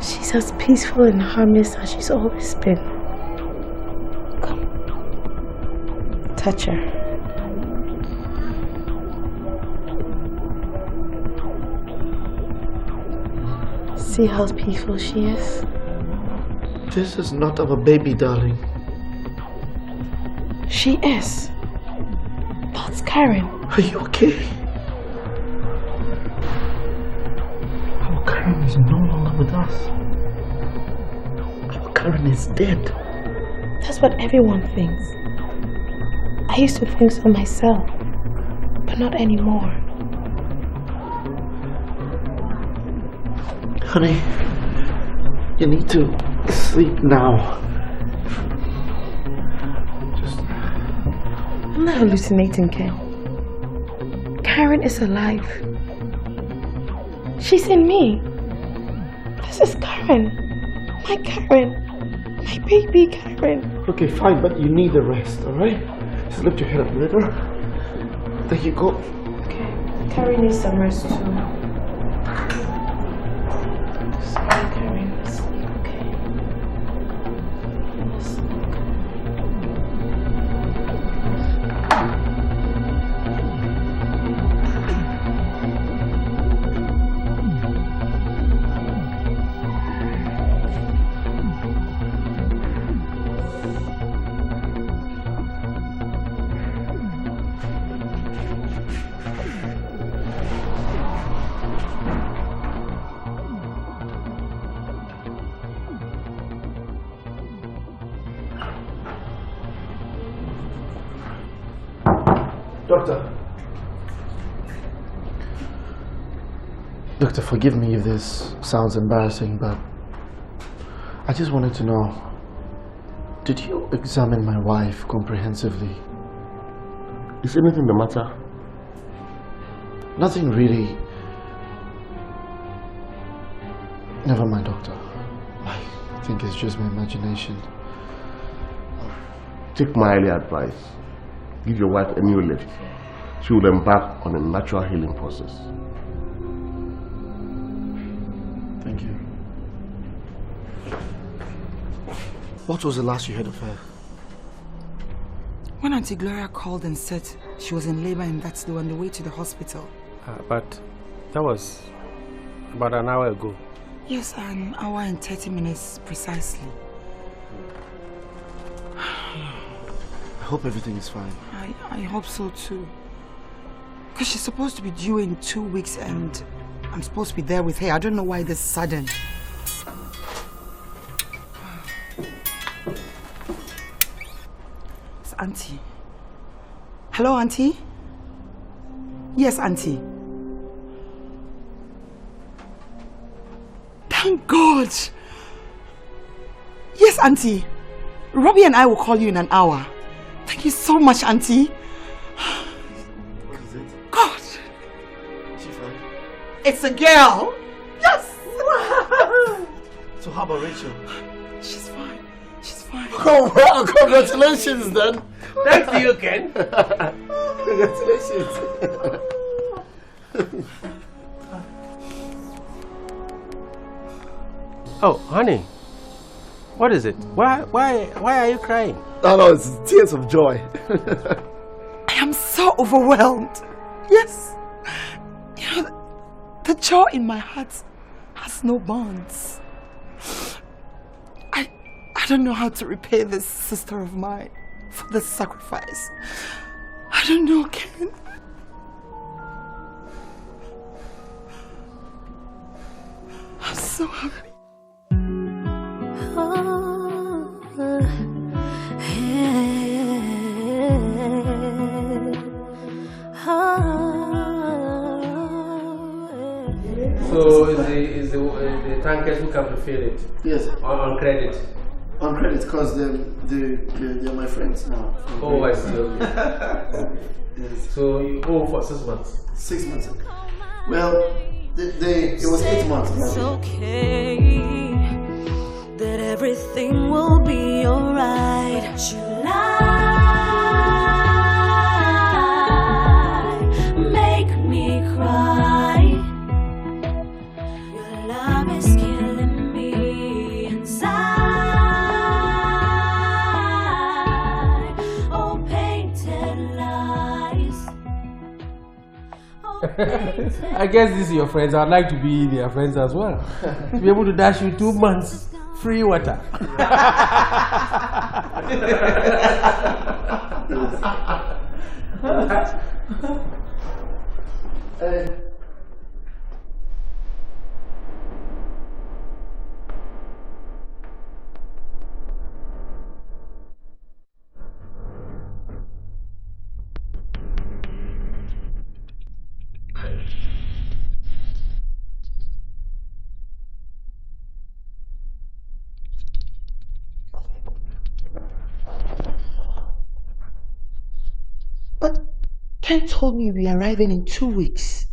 Speaker 9: She's as peaceful and harmless as she's always been. Come. Touch her. See how peaceful she is?
Speaker 8: This is not our baby, darling.
Speaker 9: She is. That's Karen.
Speaker 8: Are you okay? Our Karen is no longer with us. Our Karen is dead.
Speaker 9: That's what everyone thinks. I used to think so myself, but not anymore.
Speaker 8: Honey, you need to sleep now.
Speaker 9: I'm not hallucinating, Ken. Karen is alive. She's in me. This is Karen. My Karen. My baby Karen.
Speaker 8: Okay, fine, but you need a rest, alright? Just lift your head up a little. There you go.
Speaker 9: Okay. Karen needs some rest too. Sorry, Karen. Sleep, okay?
Speaker 8: Doctor, forgive me if this sounds embarrassing, but I just wanted to know, did you examine my wife comprehensively?
Speaker 4: Is anything the matter?
Speaker 8: Nothing really. Never mind, doctor. I think it's just my imagination.
Speaker 4: Take my early advice. Give your wife a new lift. She will embark on a natural healing process.
Speaker 8: Thank you. What was the last you heard of her?
Speaker 5: When Auntie Gloria called and said she was in labor and that's on the way to the hospital.
Speaker 7: But that was about an hour ago.
Speaker 5: Yes, an hour and 30 minutes precisely.
Speaker 8: I hope everything is fine.
Speaker 5: I hope so too. Because she's supposed to be due in 2 weeks and I'm supposed to be there with her. I don't know why this sudden. It's Auntie. Hello, Auntie? Yes, Auntie. Thank God. Yes, Auntie. Robbie and I will call you in an hour. Thank you so much, Auntie.
Speaker 8: What is it?
Speaker 5: God.
Speaker 8: Is she fine?
Speaker 5: It's a girl. Yes.
Speaker 8: So how about Rachel?
Speaker 5: She's fine. She's fine.
Speaker 1: Oh, wow, congratulations then.
Speaker 7: Thanks to you, Ken.
Speaker 1: Congratulations.
Speaker 7: Oh, honey. What is it? Why are you crying?
Speaker 1: No, it's tears of joy.
Speaker 5: I am so overwhelmed. Yes. You know, the joy in my heart has no bounds. I don't know how to repay this sister of mine for this sacrifice. I don't know, Ken. I'm so happy.
Speaker 7: So is the tankers who come to fill it?
Speaker 8: Yes.
Speaker 7: On credit?
Speaker 8: On credit, because they're my friends now.
Speaker 7: Oh, I see. Okay.
Speaker 8: Yes.
Speaker 7: So you owe for 6 months?
Speaker 8: 6 months. Well, it was 8 months.
Speaker 11: It's okay, that everything will be alright. July, make me cry. Your love is killing me inside. Oh, painted lies. Oh,
Speaker 7: I guess these are your friends. I'd like to be their friends as well. To be able to dash you 2 months free water.
Speaker 5: But Ken told me we're arriving in 2 weeks.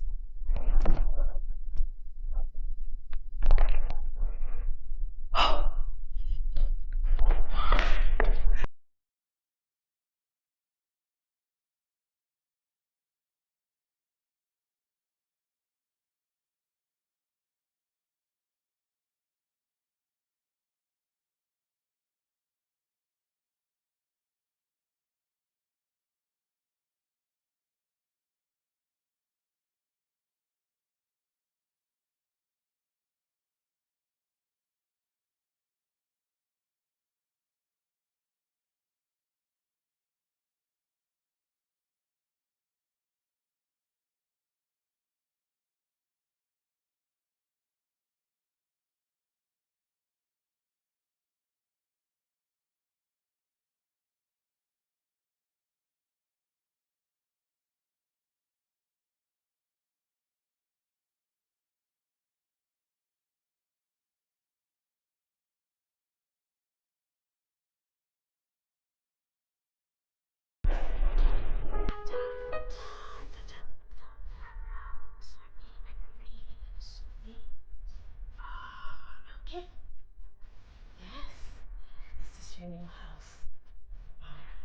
Speaker 9: Your new house.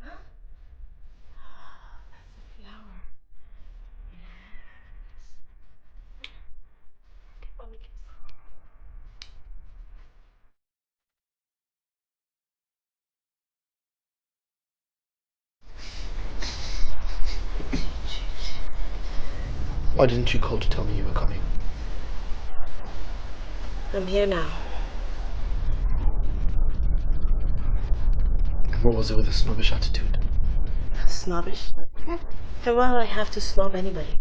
Speaker 9: Huh? That's a flower. Yes. Give mommy a kiss.
Speaker 8: Why didn't you call to tell me you were coming?
Speaker 9: I'm here now.
Speaker 8: What was it with a snobbish attitude?
Speaker 9: Snobbish? And why would I have to snob anybody?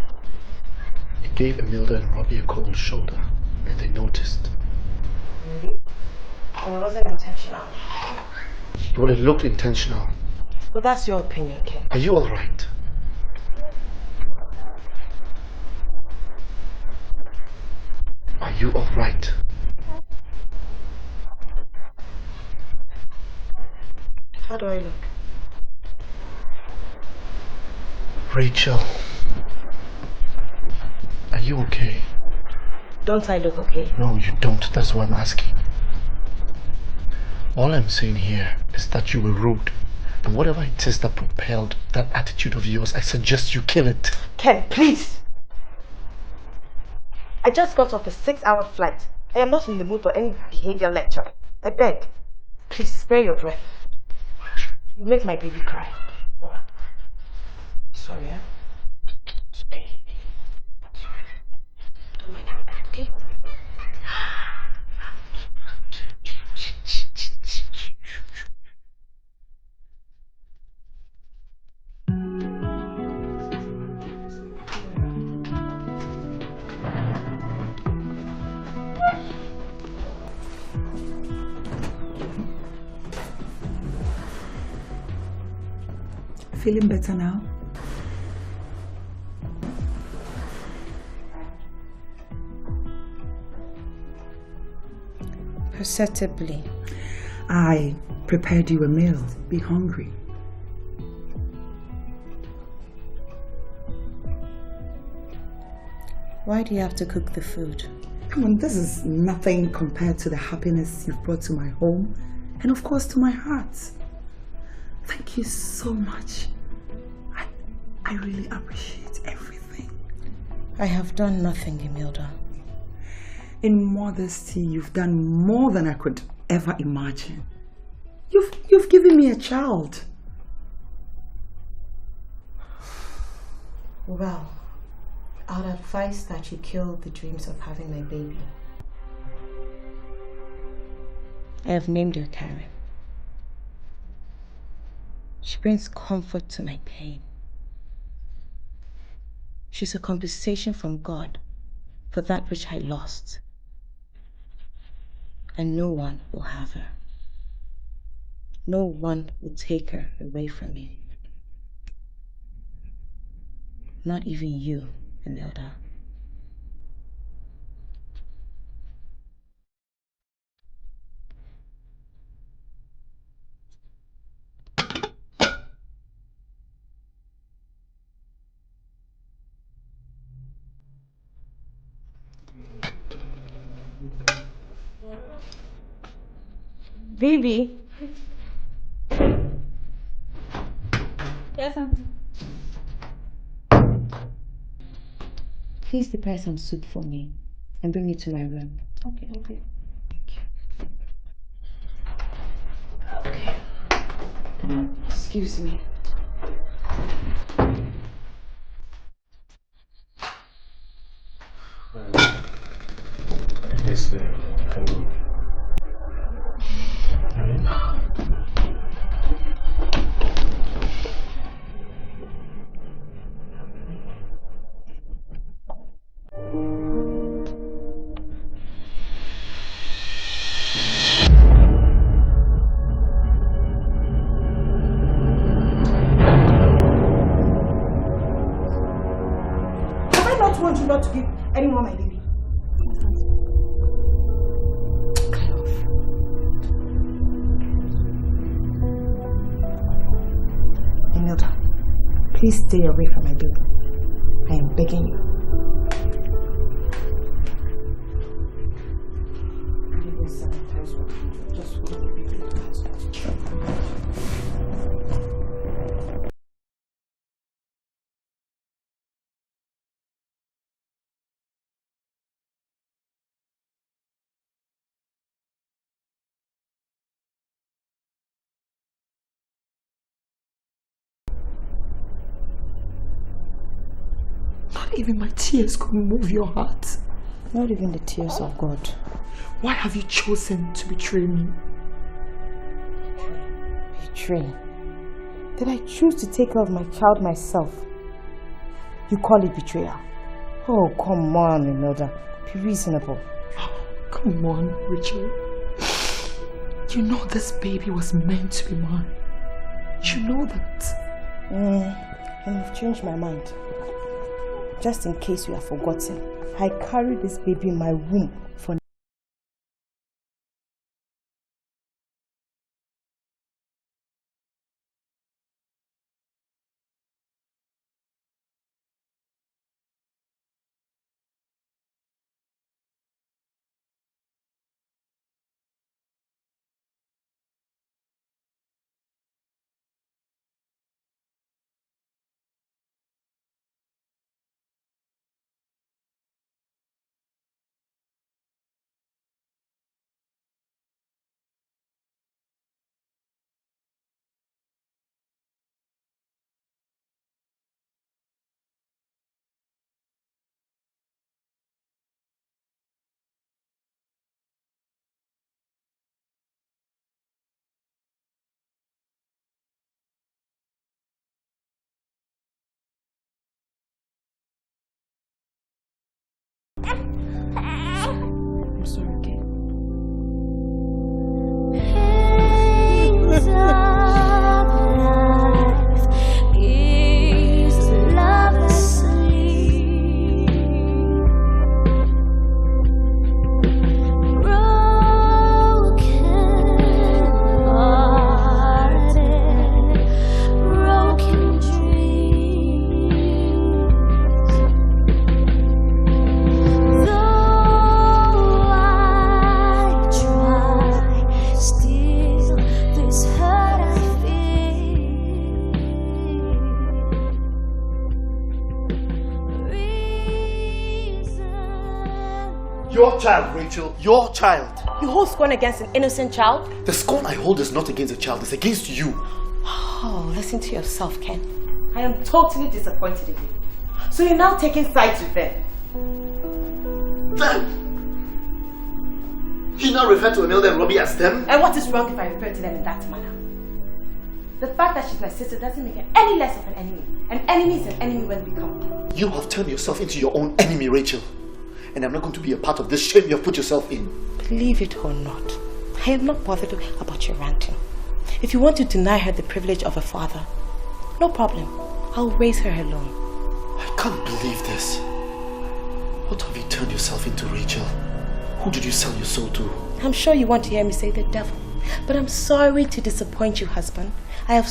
Speaker 8: You gave Imelda and Robbie a cold shoulder, and they noticed.
Speaker 9: Really? And it wasn't intentional.
Speaker 8: Well, it looked intentional.
Speaker 9: Well, that's your opinion, Ken.
Speaker 8: Are you alright? Are you alright?
Speaker 9: How do I look?
Speaker 8: Rachel, are you okay?
Speaker 9: Don't I look okay?
Speaker 8: No, you don't. That's what I'm asking. All I'm saying here is that you were rude. And whatever it is that propelled that attitude of yours, I suggest you kill it.
Speaker 9: Ken, please! I just got off a 6-hour flight. I am not in the mood for any behavior lecture. I beg. Please spare your breath. You make my baby cry. Sorry, eh? It's okay. Don't mind her, okay?
Speaker 5: Feeling better now?
Speaker 6: Perceptibly.
Speaker 5: I prepared you a meal. Be hungry.
Speaker 6: Why do you have to cook the food?
Speaker 5: Come on, this is nothing compared to the happiness you've brought to my home and of course to my heart. Thank you so much. I really appreciate everything.
Speaker 6: I have done nothing, Imelda.
Speaker 5: In modesty, you've done more than I could ever imagine. You've given me a child.
Speaker 6: Well, I'd advise that you kill the dreams of having my baby. I have named her Karen. She brings comfort to my pain. She's a compensation from God for that which I lost. And no one will have her. No one will take her away from me. Not even you, Imelda. Baby.
Speaker 12: Yes,
Speaker 6: Please prepare some soup for me and bring it to my room.
Speaker 12: Okay.
Speaker 6: Thank you. Okay. Excuse me.
Speaker 7: Yes, hello.
Speaker 2: Want you not to give anyone my baby. Imelda, please stay away from my baby. I am begging you. Not even my tears could move your heart.
Speaker 6: Not even the tears of God.
Speaker 2: Why have you chosen to betray me?
Speaker 6: Betray? Did I choose to take care of my child myself? You call it betrayal? Oh, come on, Imelda. Be reasonable.
Speaker 2: Oh, come on, Rachel. You know this baby was meant to be mine. You know that.
Speaker 6: And you've changed my mind. Just in case you have forgotten, I carried this baby in my womb for I'm sorry, okay?
Speaker 11: Pains of life is lovelessly broken-hearted, broken dreams. Though I try, still this hurt I feel. Reason.
Speaker 1: Your child, Rachel. Your child.
Speaker 9: You hold scorn against an innocent child?
Speaker 1: The scorn I hold is not against the child, it's against you.
Speaker 9: Oh, listen to yourself, Ken. I am totally disappointed in you. So you're now taking sides with them?
Speaker 1: Then,
Speaker 8: You now refer to Imelda and Robbie as them?
Speaker 9: And what is wrong if I refer to them in that manner? The fact that she's my sister doesn't make her any less of an enemy. An enemy is an enemy when we become.
Speaker 8: You have turned yourself into your own enemy, Rachel. And I'm not going to be a part of this shame you have put yourself in.
Speaker 9: Believe it or not, I am not bothered about your ranting. If you want to deny her the privilege of a father, no problem. I'll raise her alone.
Speaker 8: I can't believe this. What have you turned yourself into, Rachel? Who did you sell your soul to?
Speaker 9: I'm sure you want to hear me say the devil. But I'm sorry to disappoint you, husband. I have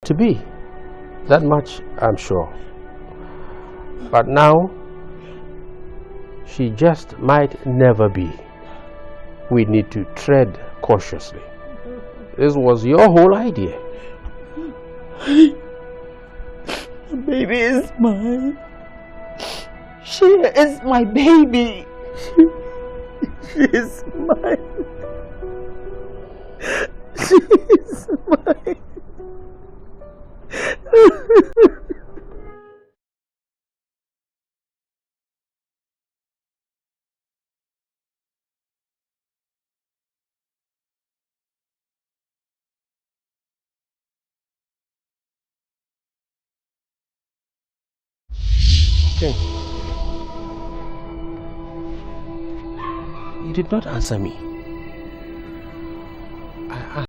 Speaker 7: to be. That much I'm sure. But now, she just might never be. We need to tread cautiously. This was your whole idea.
Speaker 2: The baby is mine. She is my baby. She is mine. She is mine.
Speaker 7: King, you did not answer me. I asked.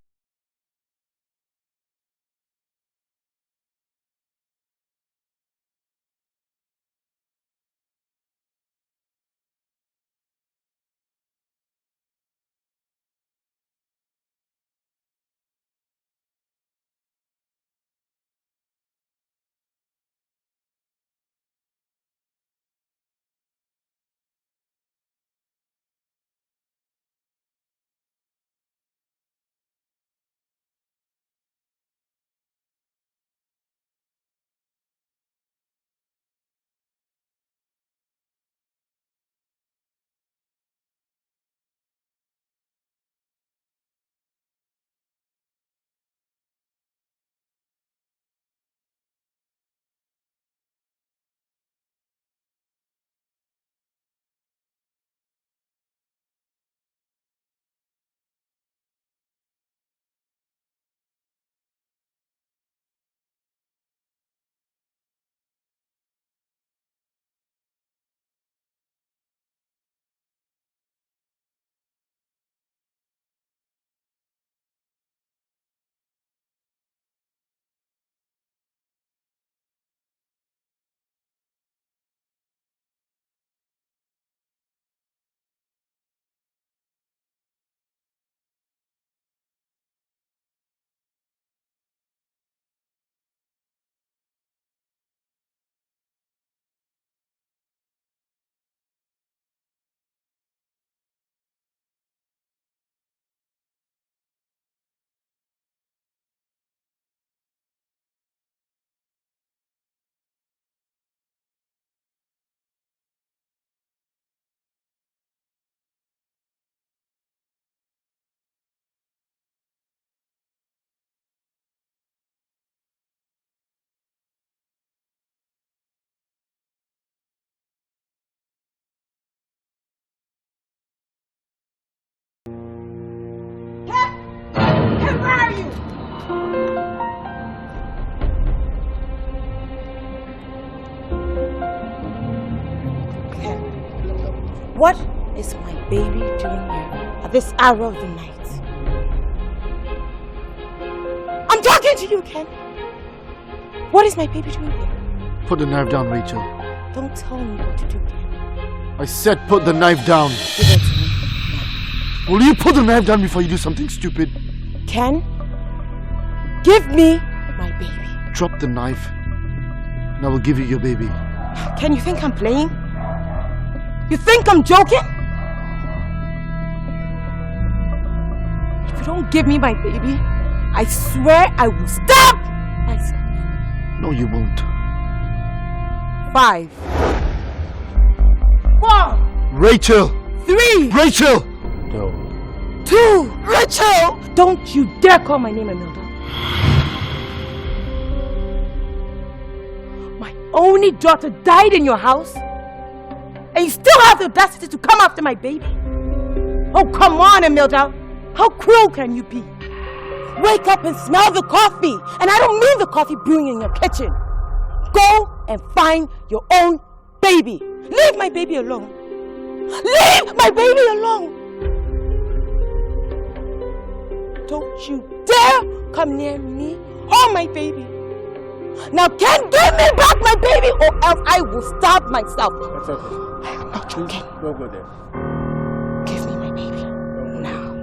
Speaker 9: you! Ken, what is my baby doing here at this hour of the night? I'm talking to you, Ken! What is my baby doing here?
Speaker 8: Put the knife down, Rachel.
Speaker 9: Don't tell me what to do, Ken.
Speaker 8: I said put the knife down.
Speaker 9: Give it to me.
Speaker 8: Will you put the knife down before you do something stupid?
Speaker 9: Ken, give me my baby.
Speaker 8: Drop the knife, and I will give you your baby.
Speaker 9: Ken, you think I'm playing? You think I'm joking? If you don't give me my baby, I swear I will stab myself.
Speaker 8: No, you won't.
Speaker 9: 5, 4,
Speaker 8: Rachel!
Speaker 9: 3,
Speaker 8: Rachel!
Speaker 7: No.
Speaker 9: 2, Rachel! Don't you dare call my name, Imelda. My only daughter died in your house, and you still have the audacity to come after my baby? Oh, come on, Imelda. How cruel can you be? Wake up and smell the coffee, and I don't mean the coffee brewing in your kitchen. Go and find your own baby. Leave my baby alone. Leave my baby alone. Don't you dare come near me or my baby. Now, Ken, give me back my baby, or else I will stab myself.
Speaker 7: That's okay.
Speaker 9: I'm not joking.
Speaker 7: Don't go there.
Speaker 9: Give me my baby now.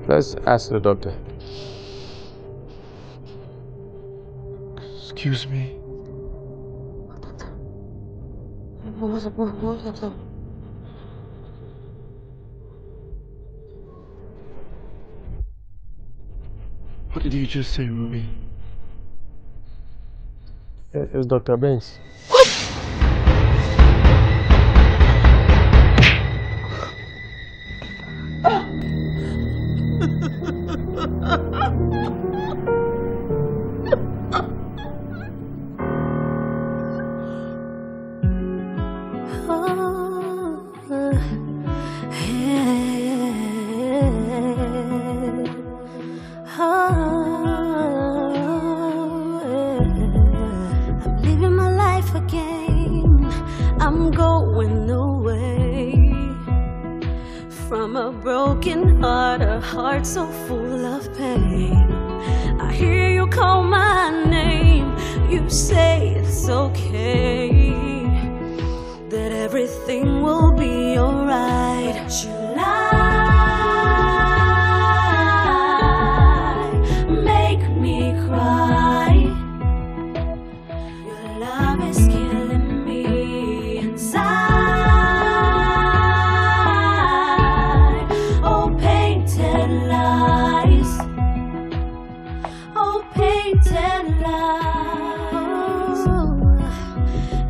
Speaker 7: Let's ask the doctor.
Speaker 8: Excuse me. What did you just say, Ruby?
Speaker 7: It's Dr. Benz.
Speaker 11: I'm living my life again. I'm going away from a broken heart, a heart so full of pain. I hear you call my name. You say it's okay, that everything will be alright. You lie, make me cry. Your love is killing me inside. Oh, painted lies. Oh, painted lies.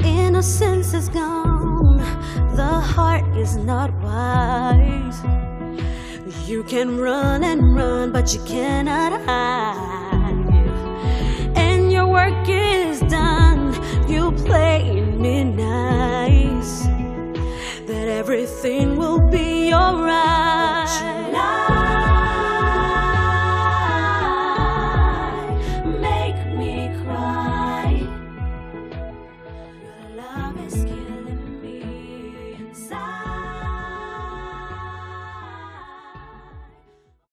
Speaker 11: Innocence is gone. The heart is not wise. You can run and run, but you cannot hide. And your work is done. You play rescue.